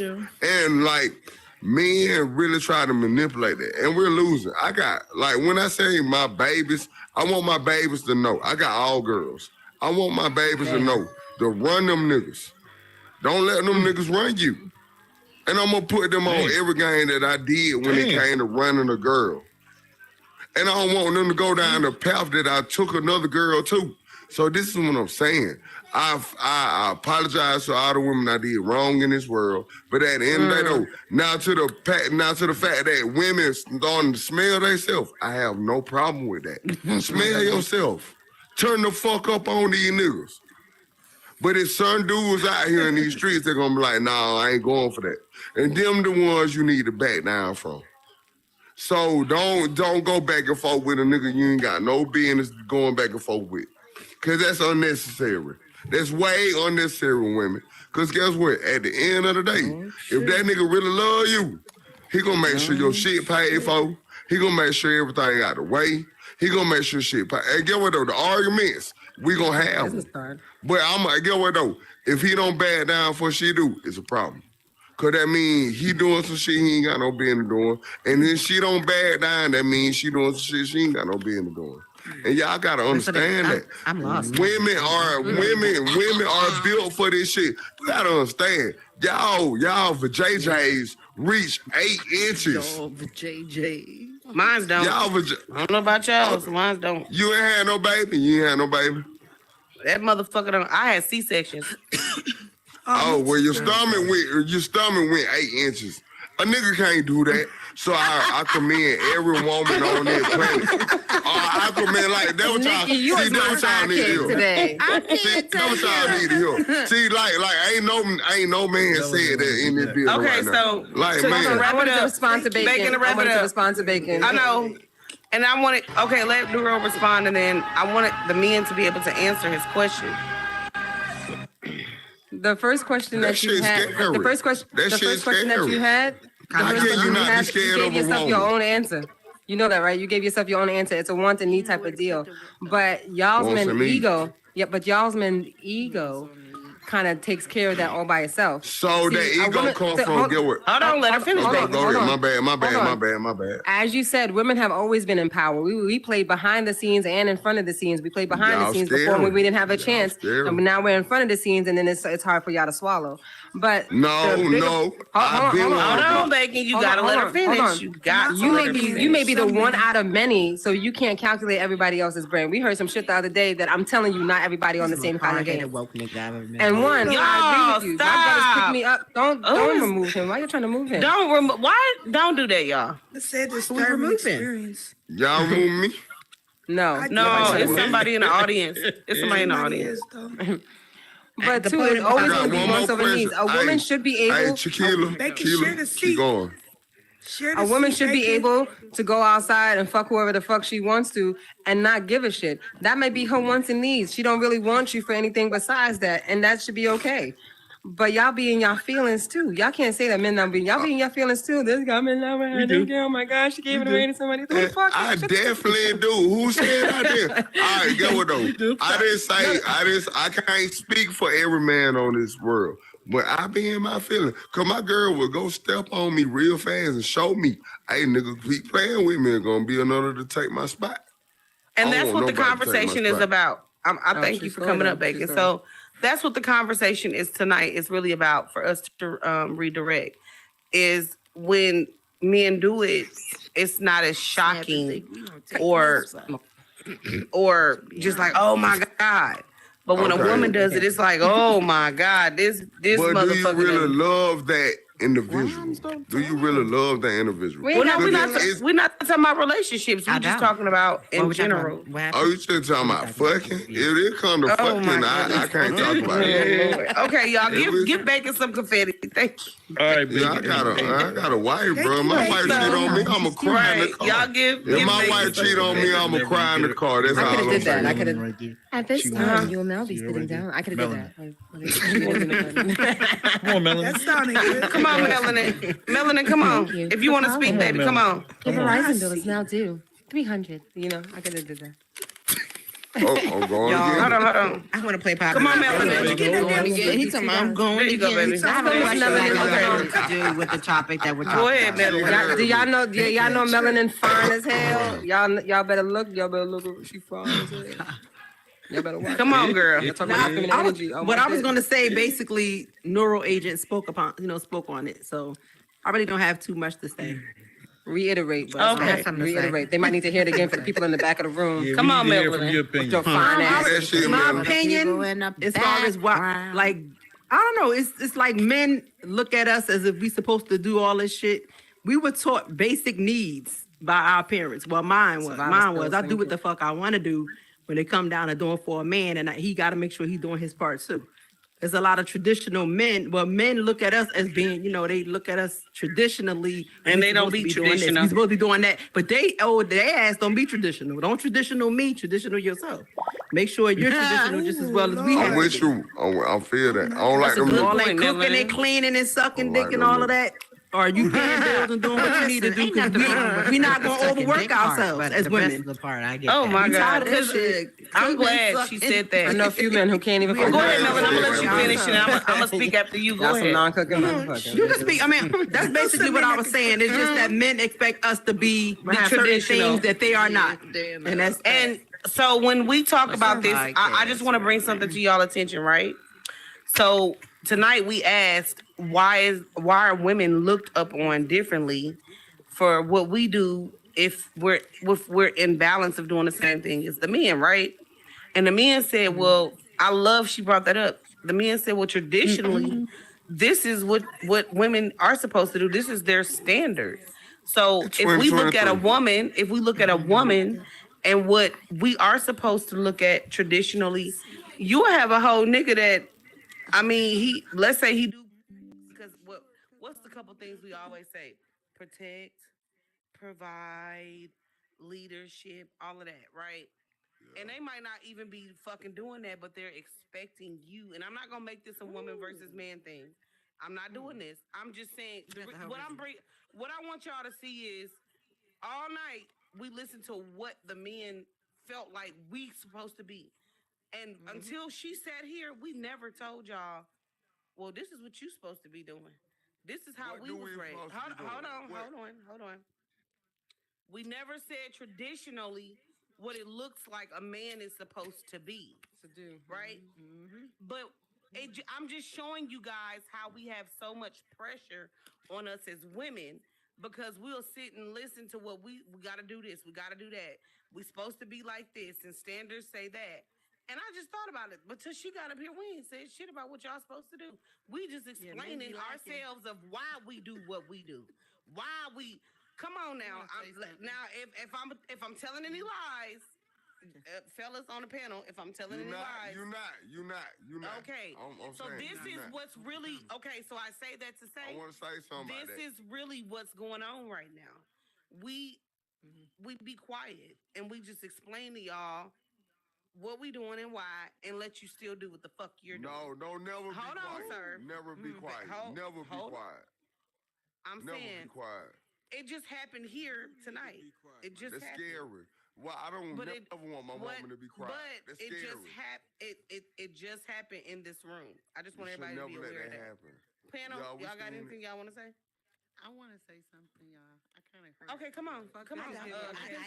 And like men really try to manipulate it. And we're losing. I got, like when I say my babies, I want my babies to know. I got all girls. I want my babies to know to run them niggas. Don't let them niggas run you. And I'm going to put them on every game that I did when it came to running a girl. And I don't want them to go down the path that I took another girl to. So this is what I'm saying. I apologize to all the women I did wrong in this world. But at the end of the day, though, now to the fact that women starting to smell themselves, I have no problem with that. Smell yourself. Turn the fuck up on these niggas. But it's certain dudes out here in these streets, they're gonna be like, nah, I ain't going for that. And them the ones you need to back down from. So don't go back and forth with a nigga you ain't got no business going back and forth with. Cause that's unnecessary. That's way unnecessary, women. Cause guess what? At the end of the day, if that nigga really love you, he gonna make sure your shit paid for. He gonna make sure everything out the way. He gonna make sure shit paid. And get what though? The arguments, we gonna have them. But I'm like, get what though? If he don't back down for she do, it's a problem. Cause that means he doing some shit he ain't got no business doing. And then she don't back down, that means she doing some shit she ain't got no business doing. And y'all gotta understand that. I'm lost. Women are built for this shit. You gotta understand. Y'all for JJ's reach 8 inches. Y'all for JJ. Mine's don't. I don't know about y'all. Mine's don't. You ain't had no baby. You ain't had no baby. That motherfucker don't. I had C-sections. Oh, well, your stomach went 8 inches. A nigga can't do that. So I commend every woman on this planet. I commend like that what y'all see. That what y'all need to hear. That what y'all need to hear. See, like ain't no man said that in this video. Okay, right so now. Like man, I wanted to respond to Bacon. I know. And I wanted, okay, let Duro respond, and then I wanted the men to be able to answer his question. The first question that you had, the first question that you had, how can you not be scared of a woman? You gave yourself your own answer. You know that, right? You gave yourself your own answer. It's a want and need type of deal. But y'all's men ego kind of takes care of that all by itself. So that ego comes from get what? Hold on, let her finish. Go ahead. My bad. As you said, women have always been in power. We played behind the scenes and in front of the scenes. We played behind the scenes before when we didn't have a chance. And now we're in front of the scenes, and then it's hard for y'all to swallow. But no. Hold on, Bacon. You gotta let her finish. You may be the one out of many, so you can't calculate everybody else's brain. We heard some shit the other day that I'm telling you, not everybody on the same kind of game. And one, I agree with you. My brothers pick me up. Don't remove him. Why you trying to move him? Don't do that, y'all. Let's say disturbing experience. Y'all remove me? No, it's somebody in the audience. It's somebody in the audience. But two, it's always going to be wants over needs. A woman should be able. Hey, Shaquilla, keep going. A woman should be able to go outside and fuck whoever the fuck she wants to and not give a shit. That may be her wants and needs. She don't really want you for anything besides that, and that should be okay. But y'all be in y'all feelings too. Y'all can't say that men not be. Y'all be in your feelings too. This guy been over her. Oh my gosh, she gave it away to somebody. Who the fuck? I definitely do. Who said I did? All right, get what though? I can't speak for every man on this world. But I be in my feelings. Cause my girl will go step on me real fast and show me, hey nigga, keep playing with me. It's gonna be another to take my spot. And that's what the conversation is about. I thank you for coming up, Bacon. So that's what the conversation is tonight. It's really about for us to redirect. Is when men do it, it's not as shocking or just like, oh my God. But when a woman does it, it's like, oh my God, this motherfucker. Do you really love that individual? Do you really love that individual? We're not talking about relationships. We're just talking about in general. Oh, you still talking about fucking? If it comes to fucking, I can't talk about it. Okay, y'all, give Bacon some confetti. Thank you. All right, yeah, I got a wife, bro. My wife cheat on me, I'ma cry in the car. Y'all give my wife cheat on me, I'ma cry in the car. That's all I'm saying. I could have did that. At this time, you and Mel be sitting down. I could have did that. Come on, Melanie. That sounded good. Come on, Melanie. Melanie, come on. If you want to speak, baby, come on. The Verizon bill is now due $300. You know, I could have did that. Going again. Hold on. I want to play pop. Come on, Melanie. He's talking about I'm going. There you go, baby. I have a question to do with the topic that we're talking about. Go ahead, Melanie. Do y'all know Melanin fine as hell? Y'all better look. She fine as hell. Y'all better watch. Come on, girl. What I was going to say, basically, Neural Agent spoke on it. So I really don't have too much to say. Reiterate, but reiterate. They might need to hear it again for the people in the back of the room. Yeah, come on, Melanie. My opinion, as far as what, like, I don't know. It's like men look at us as if we supposed to do all this shit. We were taught basic needs by our parents. Well, mine was. I do what the fuck I want to do when they come down and doing for a man, and he got to make sure he's doing his part too. There's a lot of traditional men. Well, men look at us as being, they look at us traditionally. And they don't be traditional. You're supposed to be doing that. But their ass don't be traditional. Don't traditional me, traditional yourself. Make sure you're traditional just as well as we are. I'm with you. I feel that. I don't like them. All that cooking and cleaning and sucking dick and all of that. Or you paying bills and doing what you need to do because we're not going to overwork ourselves as women. The part I get. Oh my God! Shit. I'm glad she said that. I know a few men who can't even. Go ahead, Melvin. I'm gonna let you finish, and I'm gonna speak after you. Go ahead. Non-cooking you can speak. I mean, that's basically what I was saying. It's just that men expect us to be certain things that they are not, and so when we talk about this, I just want to bring something to y'all attention, right? So tonight we asked why are women looked up on differently for what we do if we're in balance of doing the same thing as the men, right? And the men said, well, I love she brought that up. The men said, well, traditionally, this is what women are supposed to do. This is their standard. So if we look at a woman, and what we are supposed to look at traditionally, you have a whole nigga that, I mean, let's say he do, because what's the couple things we always say? Protect, provide, leadership, all of that, right? Yeah. And they might not even be fucking doing that, but they're expecting you. And I'm not gonna make this a woman versus man thing. I'm not doing this. I'm just saying what I want y'all to see is all night we listen to what the men felt like we supposed to be. And until she sat here, we never told y'all, well, this is what you supposed to be doing. This is how we was raised. Hold on. We never said traditionally what it looks like a man is supposed to be. To do. Right? But I'm just showing you guys how we have so much pressure on us as women because we'll sit and listen to what we got to do this, we got to do that. We supposed to be like this and standards say that. And I just thought about it, but till she got up here, we ain't said shit about what y'all supposed to do. We just explaining ourselves of why we do what we do. Why we come on now. If I'm telling any lies, fellas on the panel, if I'm telling any lies, you're not. Okay. So this is what's really okay. So I say that to say I want to say something. This is really what's going on right now. We be quiet and we just explain to y'all what we doing and why, and let you still do what the fuck you're doing. No, don't never Hold be on, quiet. sir. Never be quiet. Never be quiet. I'm Never saying be quiet. it just happened here tonight. It just That's happened. scary. Well, I don't But never it- want my woman to be quiet. But That's it scary. just it just happened in this room. I just want You should everybody to be never let aware of that that. happen. Panel, Y'all, we y'all got seen it. anything y'all want to say? I want to say something, y'all. I kind of heard. Okay, come on. Come on. I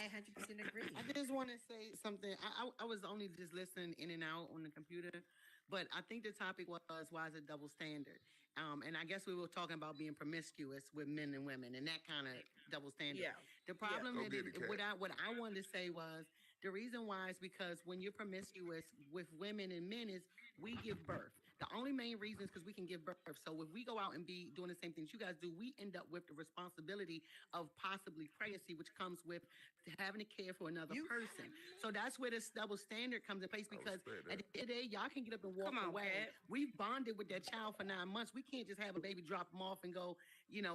100% agree. I just want to say something. I was only just listening in and out on the computer, but I think the topic was why is it double standard? And I guess we were talking about being promiscuous with men and women and that kind of double standard. Yeah. The problem Go that get it, Kat. what I wanted to say was the reason why is because when you're promiscuous with women and men is we give birth. The only main reason is because we can give birth. So if we go out and be doing the same things you guys do, we end up with the responsibility of possibly pregnancy, which comes with having to care for another person. So that's where this double standard comes in place because at the end of the day, y'all can get up and walk Come on, away. Kat. We've bonded with that child for 9 months. We can't just have a baby, drop them off and go,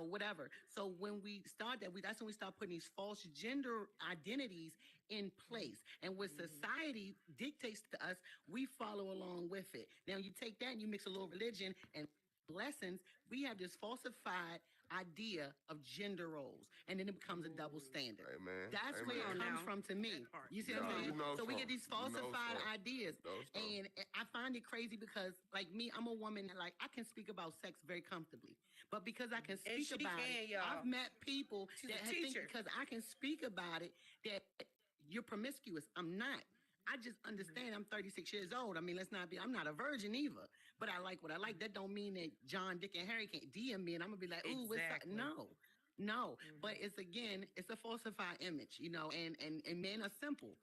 whatever. So when we start that, that's when we start putting these false gender identities in place. And what society dictates to us, we follow along with it. Now you take that and you mix a little religion and lessons, we have this falsified idea of gender roles, and then it becomes a double standard. Amen. That's where it comes from to me. You see what I'm saying? So we get these falsified ideas, and I find it crazy because, like me, I'm a woman that I can speak about sex very comfortably, but because I can speak about it, y'all. I've met people She's that a think teacher. because I can speak about it that you're promiscuous. I'm not. I just understand I'm 36 years old. I mean, I'm not a virgin either, but I like what I like. That don't mean that John, Dick, and Harry can't DM me and I'm gonna be like, ooh, what's up? No. But it's a falsified image, and men are simple.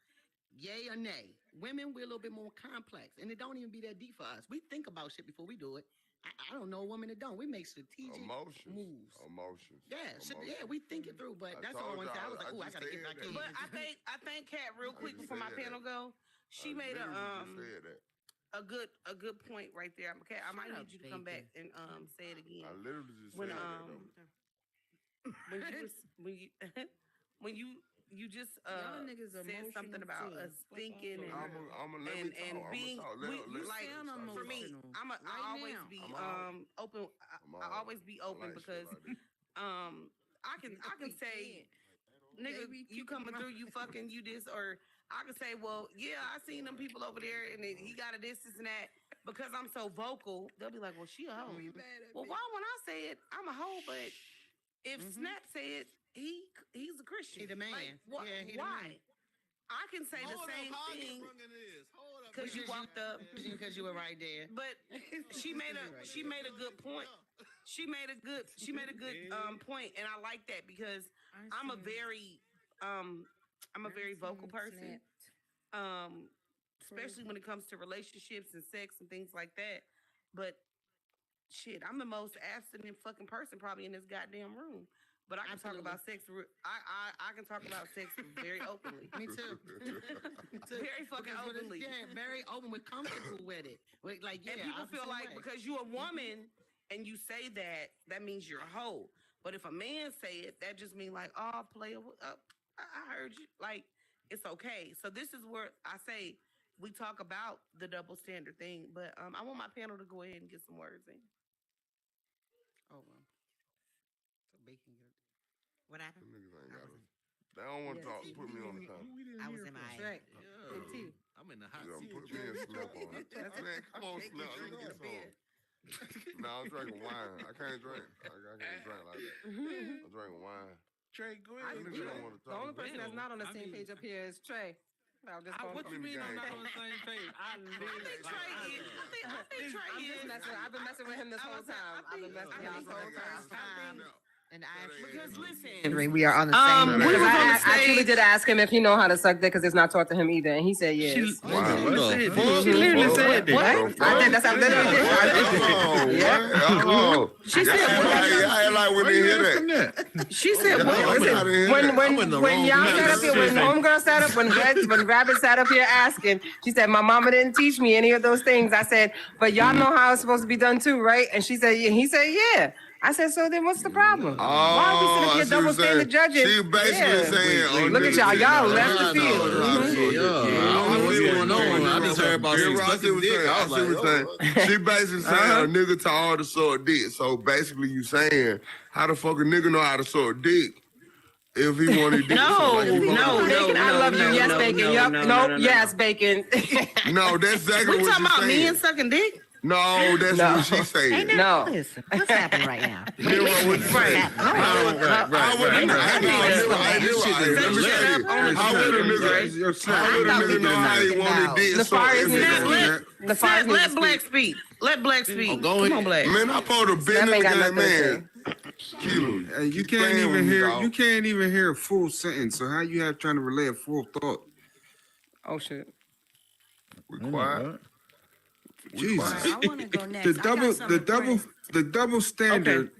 Yay or nay. Women, we're a little bit more complex, and it don't even be that deep for us. We think about shit before we do it. I don't know a woman that don't. We make strategic moves. Emotions. Yeah, we think it through, but that's all I want to say. I was like, oh, I gotta get back in. But I think Kat, real quick before my panel go, she made a good point right there. Kat, I might need you to come back and say it again. I literally just said that. When you just said something about us thinking and being for me, I always be open. I always be open because I can say, nigga, you coming through, you fucking, you this, or I can say, well, yeah, I seen them people over there and he got a this and that. Because I'm so vocal, they'll be like, well, she a hoe. Well, why when I say it, I'm a hoe, but if Snap said he's a Christian. He the man. Like, why? I can say the same thing because you walked up because you were right there. But she made a good point. She made a good point, and I like that because I'm a very vocal person. Especially when it comes to relationships and sex and things like that. But shit, I'm the most abstinent fucking person probably in this goddamn room. But I can talk about sex. I can talk about sex very openly. Me too. Very fucking openly. Yeah, very open. We're comfortable with it. And people feel like because you're a woman and you say that means you're a hoe. But if a man say it, that just means like, oh, player, I heard you. Like, it's okay. So this is where I say we talk about the double standard thing. But I want my panel to go ahead and get some words in. Oh, well. Bacon. What happened? They don't want to talk. Put me on the phone. I was in my I'm in the hot seat. seat. Put me in Snap on it. Man, come on, Snap. Let me get some. No, I'm drinking wine. I can't drink. I can't drink like that. I'm drinking wine. Trey, go ahead. The only person that's not on the same page up here is Trey. What you mean I'm not on the same page? I think Trey is. I've been messing with him this whole time. I've been messing with him this whole time. And I because listen, we are on the same. I actually did ask him if he know how to suck dick because it's not taught to him either, and he said yes. She literally said that. I think that's how literally. She said, I like when they hear that. She said, when y'all sat up here, when homegirl sat up, when Rabbit sat up here asking, she said, my mama didn't teach me any of those things. I said, but y'all know how it's supposed to be done too, right? And she said, yeah. He said, yeah. I said, so then what's the problem? Why are we sitting here double standard judges? She basically saying, look at y'all. Y'all left the field. I just heard about some sucking dick. I was like, she basically saying a nigga taught all to suck dick. So basically you saying, how the fuck a nigga know how to suck dick? If he wanted dick. No. Bacon, I love you. Yes, Bacon. Yup. Nope. Yes, Bacon. No, that's exactly We what talking she's about saying. me and sucking dick? No, that's what she's saying. No. Listen, what's happening right now? Let Black speak. Let Black speak. Come on, Black. Man, I pulled a business guy, man. You can't even hear a full sentence. So how you trying to relay a full thought? Oh shit. We quiet. Jesus. I want to go next. The double standard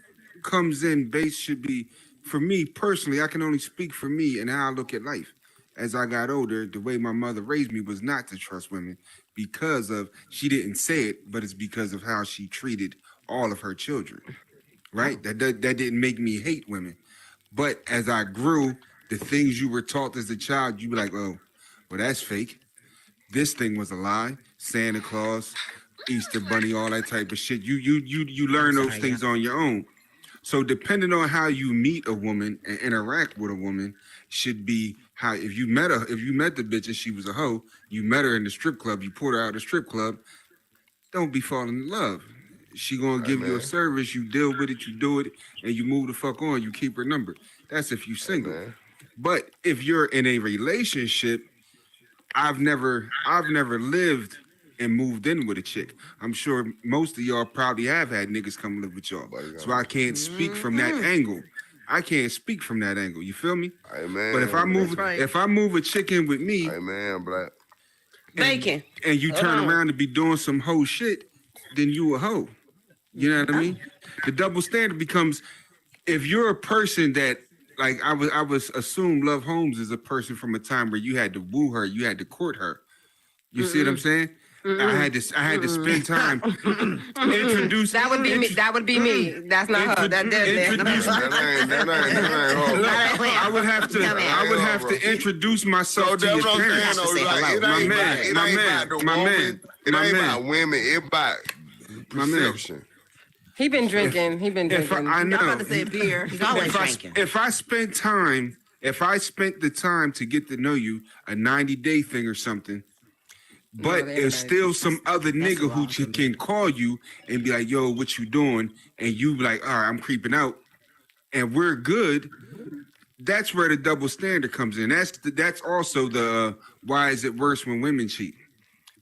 comes in base should be, for me personally, I can only speak for me and how I look at life. As I got older, the way my mother raised me was not to trust women because of, she didn't say it, but it's because of how she treated all of her children, right? That didn't make me hate women. But as I grew, the things you were taught as a child, you be like, oh, well, that's fake. This thing was a lie. Santa Claus, Easter Bunny, all that type of shit. You learn those things on your own. So depending on how you meet a woman and interact with a woman should be how, if you met the bitch and she was a hoe, you met her in the strip club, you pulled her out of the strip club, don't be falling in love. She gonna give you a service, you deal with it, you do it, and you move the fuck on, you keep her number. That's if you single. But if you're in a relationship, I've never lived and moved in with a chick. I'm sure most of y'all probably have had niggas come live with y'all. So I can't speak from that angle. I can't speak from that angle. You feel me? Amen. But if I move a chick in with me, Black. Bacon. And you turn around to be doing some hoe shit, then you a hoe. You know what I mean? The double standard becomes, if you're a person that, like I was assumed Love Holmes is a person from a time where you had to woo her, you had to court her. You see what I'm saying? I had to spend time introduce. That would be me. That would be me. That's not her. That dead I would have to introduce myself to your parents. My man. It ain't about women. It's about perception. He been drinking. I know. I'm about to say beer. He's always drinking. If I spent the time to get to know you, a 90-day thing or something, but there's still some other nigga who can call you and be like, yo, what you doing? And you be like, all right, I'm creeping out. And we're good. That's where the double standard comes in. That's also the why is it worse when women cheat?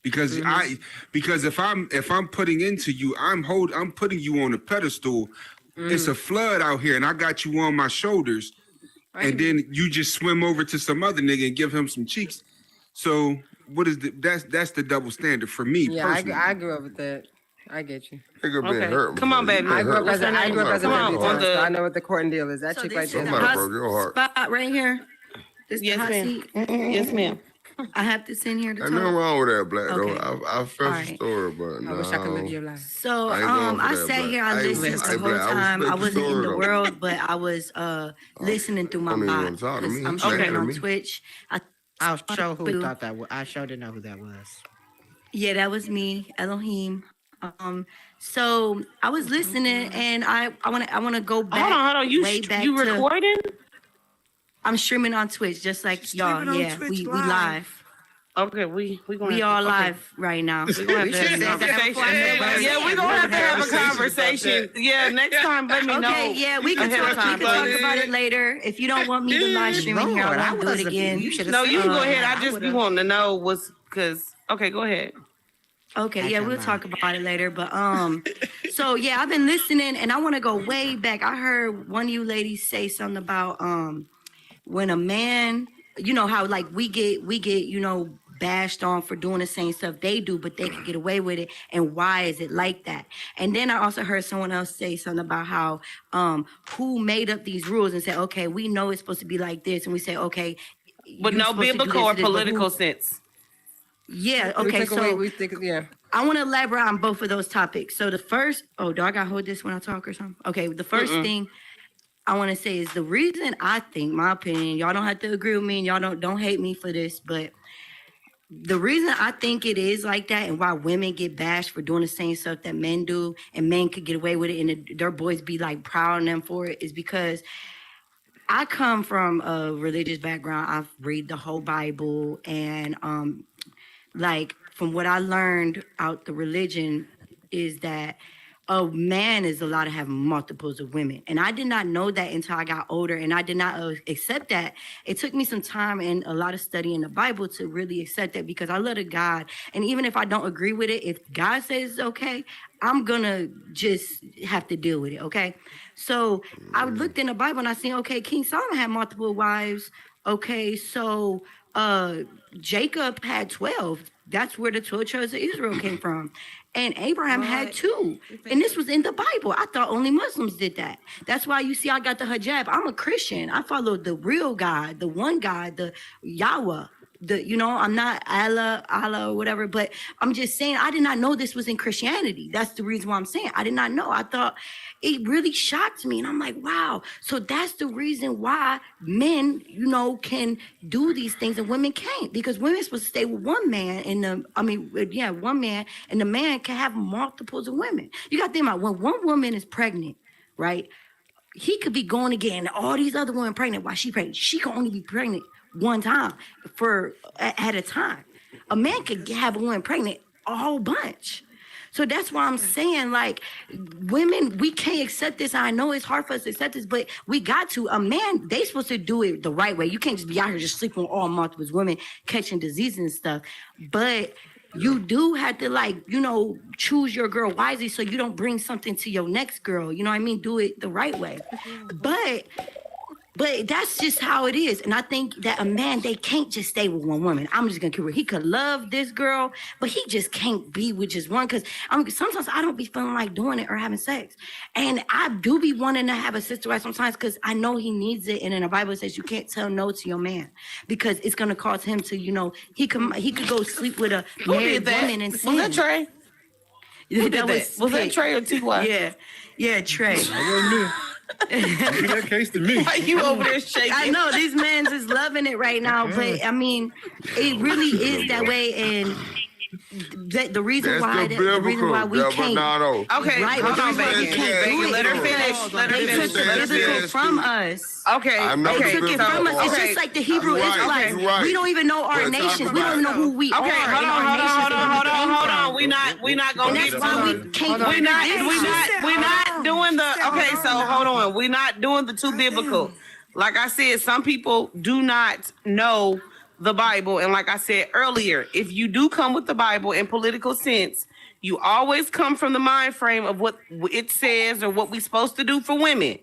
Because if I'm putting into you, I'm putting you on a pedestal. It's a flood out here and I got you on my shoulders. And then you just swim over to some other nigga and give him some cheeks. So what is that's the double standard for me? Yeah, personally. I grew up with that. I get you. Hurt. Come on, baby. I grew up as a debutante, so I know what the court and deal is. That chick right there. Spot right here. This the hot seat. Yes, ma'am. I have this in here to Ain't talk. nothing wrong with that, Black, Okay. though. I felt the story, but I wish I could live your life. So I sat here, I listened the whole time. I wasn't in the world, but I was listening through my bot. I'm streaming on Twitch. I'll show who thought that was. I sure didn't know who that was. Yeah, that was me, Elohim. So I was listening, and I want to go back. Hold on. You recording? I'm streaming on Twitch, just like y'all. Yeah, we live. Okay, we all live right now. We're gonna have to have a conversation. Yeah, we're gonna have to have a conversation. Yeah, next time let me know. Okay, yeah, we can talk about it later. If you don't want me to live stream in here, I won't do it again. No, you can go ahead. I just be wanting to know okay, go ahead. Okay, yeah, we'll talk about it later. But so yeah, I've been listening and I want to go way back. I heard one of you ladies say something about when a man, you know how like we get, you know, bashed on for doing the same stuff they do, but they can get away with it. And why is it like that? And then I also heard someone else say something about how who made up these rules and said, okay, we know it's supposed to be like this, and we say, okay, but no biblical or political sense. Yeah. Okay. So we think, yeah. I want to elaborate on both of those topics. So the first, do I got to hold this when I talk or something? Okay, the first thing I want to say is the reason I think, my opinion, y'all don't have to agree with me and y'all don't hate me for this, but the reason I think it is like that and why women get bashed for doing the same stuff that men do and men could get away with it and their boys be like proud of them for it is because I come from a religious background. I've read the whole Bible and like from what I learned out the religion is that a man is allowed to have multiples of women. And I did not know that until I got older and I did not accept that. It took me some time and a lot of study in the Bible to really accept that because I love a God. And even if I don't agree with it, if God says it's okay, I'm gonna just have to deal with it, okay? So I looked in the Bible and I seen, okay, King Solomon had multiple wives. Okay, so Jacob had 12. That's where the 12 tribes of Israel came from. And Abraham had 2. And this was in the Bible. I thought only Muslims did that. That's why you see I got the hijab. I'm a Christian. I follow the real God, the one God, the Yahweh. I'm not Allah or whatever, but I'm just saying I did not know this was in Christianity. That's the reason why I'm saying I did not know. I thought it really shocked me. And I'm like, wow. So that's the reason why men, can do these things and women can't, because women are supposed to stay with one man one man, and the man can have multiples of women. You got to think about when one woman is pregnant, right? He could be going again, all these other women pregnant while she's pregnant. She can only be pregnant one time at a time. A man could have a woman pregnant a whole bunch. So that's why I'm saying, like, women, we can't accept this. I know it's hard for us to accept this, but we got to. A man, they supposed to do it the right way. You can't just be out here just sleeping with all multiple women, catching diseases and stuff. But you do have to, choose your girl wisely so you don't bring something to your next girl. You know what I mean? Do it the right way. But that's just how it is. And I think that a man, they can't just stay with one woman. I'm just going to keep it. He could love this girl, but he just can't be with just one. Because sometimes I don't be feeling like doing it or having sex. And I do be wanting to have a sister wife sometimes because I know he needs it. And in the Bible it says you can't tell no to your man because it's going to cause him to, he could go sleep with a married woman and sin. Was that Trey? Was that Trey or T.Y.? Yeah, Trey. That case to me. Why you over there shaking? I know these men is loving it right now, but I mean, it really is that way, and the reason why we can't. Okay, right? Hold on, baby. Let her finish. They took the biblical from us. Okay. They took it from us. It's just like the Hebrew Israelites. We don't even know our nations. We don't even know who we are. Okay, hold on. We're not gonna get to. We're not doing the. Okay, so hold on. We're not doing the too biblical. Like I said, some people do not know the Bible, and like I said earlier, if you do come with the Bible in political sense, you always come from the mind frame of what it says or what we're supposed to do for women.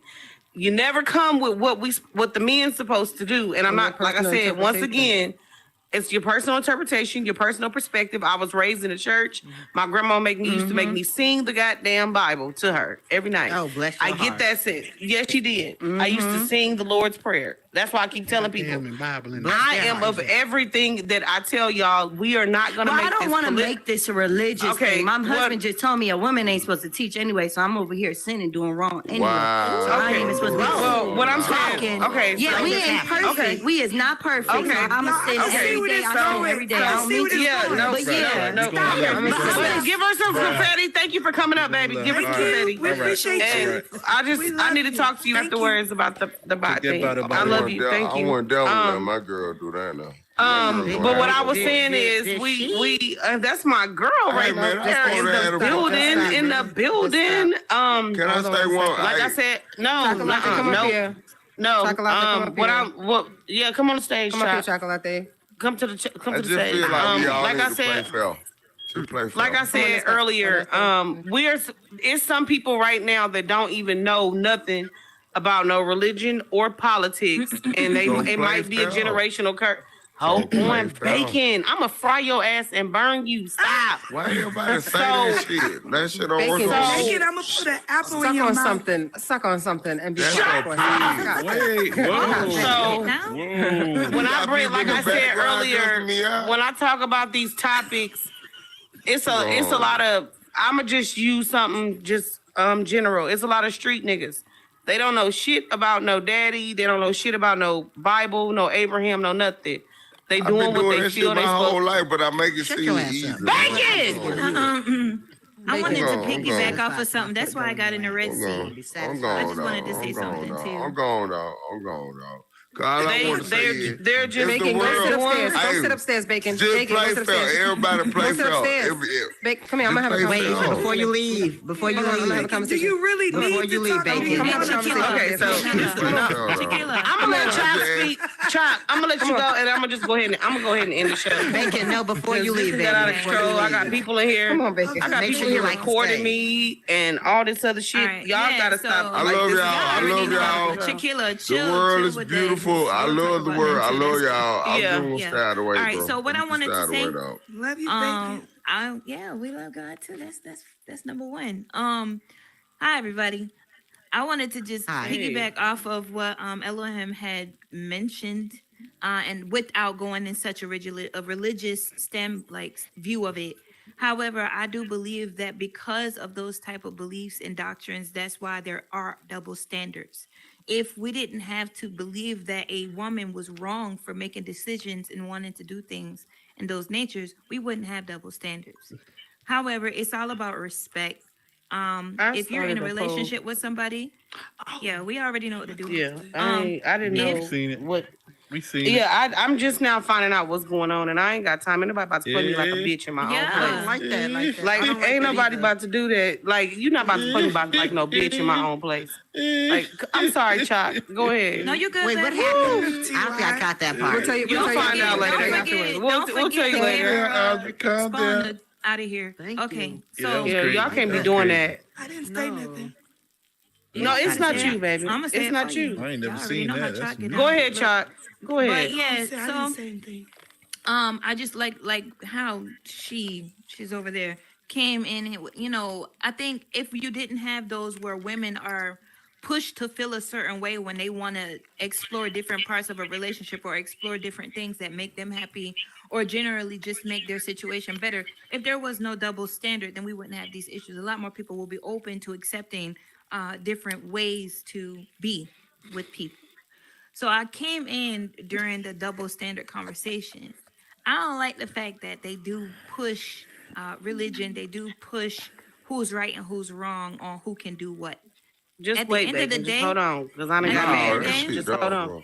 You never come with what the men's supposed to do. And I'm not, like I said, once again, it's your personal interpretation, your personal perspective. I was raised in a church. My grandma used to make me sing the goddamn Bible to her every night. Oh, bless your heart. I get that sense. Yes, she did. I used to sing the Lord's Prayer. That's why I keep telling people, I am of everything that I tell y'all. We are not going to make this. I don't want to make this a religious thing. My husband just told me a woman ain't supposed to teach anyway, so I'm over here sinning, doing wrong anyway. Wow. So I ain't even supposed to be Well, what I'm saying, yeah, we ain't perfect. Okay. We is not perfect. Okay. So I'm going to sin every day. I sin every day. I don't mean to. But give her some confetti. Thank you for coming up, baby. Give her some confetti. We appreciate you. I need to talk to you afterwards about the bot thing. I love you. Thank you. I want to let my girl do that now. But what I was saying is, we that's my girl right there in the building. In the building. Can I say one? Like I said, no. Yeah, come on the stage. Come up here, Chocolate. Come to the stage. Like I said. Like I said earlier, it's some people right now that don't even know nothing about no religion or politics, and it might be a generational curse. Hold on, bacon. I'ma fry your ass and burn you. Stop. Why everybody say that shit? That shit don't work. Bacon, I'm gonna put an apple in your mouth. Suck on something and be shut up. Wait, whoa. So when I bring, like I said earlier, when I talk about these topics, it's a lot of. I'ma just use something just general. It's a lot of street niggas. They don't know shit about no daddy. They don't know shit about no Bible, no Abraham, no nothing. They doing what they feel they my whole supposed. life, but I make it seem easy. Bacon! I wanted to piggyback off of something. That's why I got in the Red Sea. I'm I just gone, wanted to say something dog. too. I'm gone, dog. All I want to say is, They're just Bacon, go sit upstairs. Go Hey, sit upstairs, Bacon. just Bacon, play go sit fair. upstairs. Everybody play Go sit fair. upstairs. Bacon, come here. I'm gonna have a Just play conversation. fair. Before you leave, Hold on, I'm gonna have a Do conversation. you really Before need you to leave, talk about Bacon. it? Come on, Okay, so I'm gonna let Chop speak. Chop, I'm gonna let you go, and I'm gonna just go ahead and end the show. Bacon, no, before you leave, Got out of Bacon. control. I got people in here. Come on, Bacon. I got Make people sure you here like to recording stay. me and all this other shit. All right, Y'all yeah, gotta so- stop. I Like, love this is- y'all. I love y'all. Tequila, The chill. world chill is with beautiful. that. I We'll love talk the about world. it I too. love y'all. I'm Yeah. doing Yeah. stay out of the way, All right, bro. so what I wanted to Stay out of the say- way, dog. Love you, Bacon. Yeah, we love God too. That's number one. Hi everybody. I wanted to just Hi. piggyback off of what Elohim had mentioned, and without going in such a religious view of it. However, I do believe that because of those type of beliefs and doctrines, that's why there are double standards. If we didn't have to believe that a woman was wrong for making decisions and wanting to do things in those natures, we wouldn't have double standards. However, it's all about respect. If you're in a started a poll. relationship with somebody, yeah, we already know what to do. Yeah, I didn't know if- seen it. what. We seen it. Yeah, I'm just now finding out what's going on, and I ain't got time. Ain't nobody about to put me like a bitch in my Yeah. own I place. don't like that. Like, I don't like ain't that nobody either. about to do that. Like, you're not about to put me about like no bitch in my own place. Like, I'm sorry, Chuck. Go ahead. No, you're good. Wait, what babe. happened? I don't think I caught that part. We'll tell you. You'll We'll tell find you. out later. Don't Afterwards. forget- We'll don't tell you forget later. your, Calm down. out of here. Thank Okay, you. so Yeah, crazy. y'all can't be That's doing crazy. that. I didn't say nothing. No, it's not Yeah. you, baby. I'ma say It's it not for you. you. I ain't never Y'all already seen know how that. That's Chuck get new. Go down. ahead, Chuck. Go But ahead. yeah, I didn't so say anything. I just like how she's over there came in. I think if you didn't have those where women are pushed to feel a certain way when they want to explore different parts of a relationship or explore different things that make them happy or generally just make their situation better. If there was no double standard, then we wouldn't have these issues. A lot more people will be open to accepting different ways to be with people. So I came in during the double standard conversation. I don't like the fact that they do push religion. They do push who's right and who's wrong on who can do what. Just At the wait, end of baby. the Just day- hold on, because I done at got the end mad. of the day- Just hold on. bro.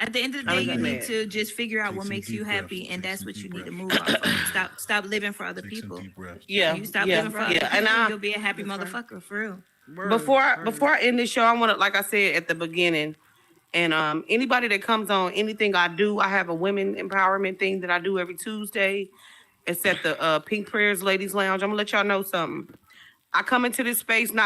At the end of the I day, was you mad. need to just figure out what some makes you deep happy, breaths. and Take that's some what you deep need to breaths. move on. Stop living for other Take some people. deep breaths. Yeah, You stop yeah, living for other yeah. people, And you'll be a happy motherfucker for real. Before I end this show, I want to, like I said at the beginning, and anybody that comes on anything I do, I have a women empowerment thing that I do every Tuesday. It's at the Pink Prayers Ladies Lounge. I'm gonna let y'all know something. I come into this space not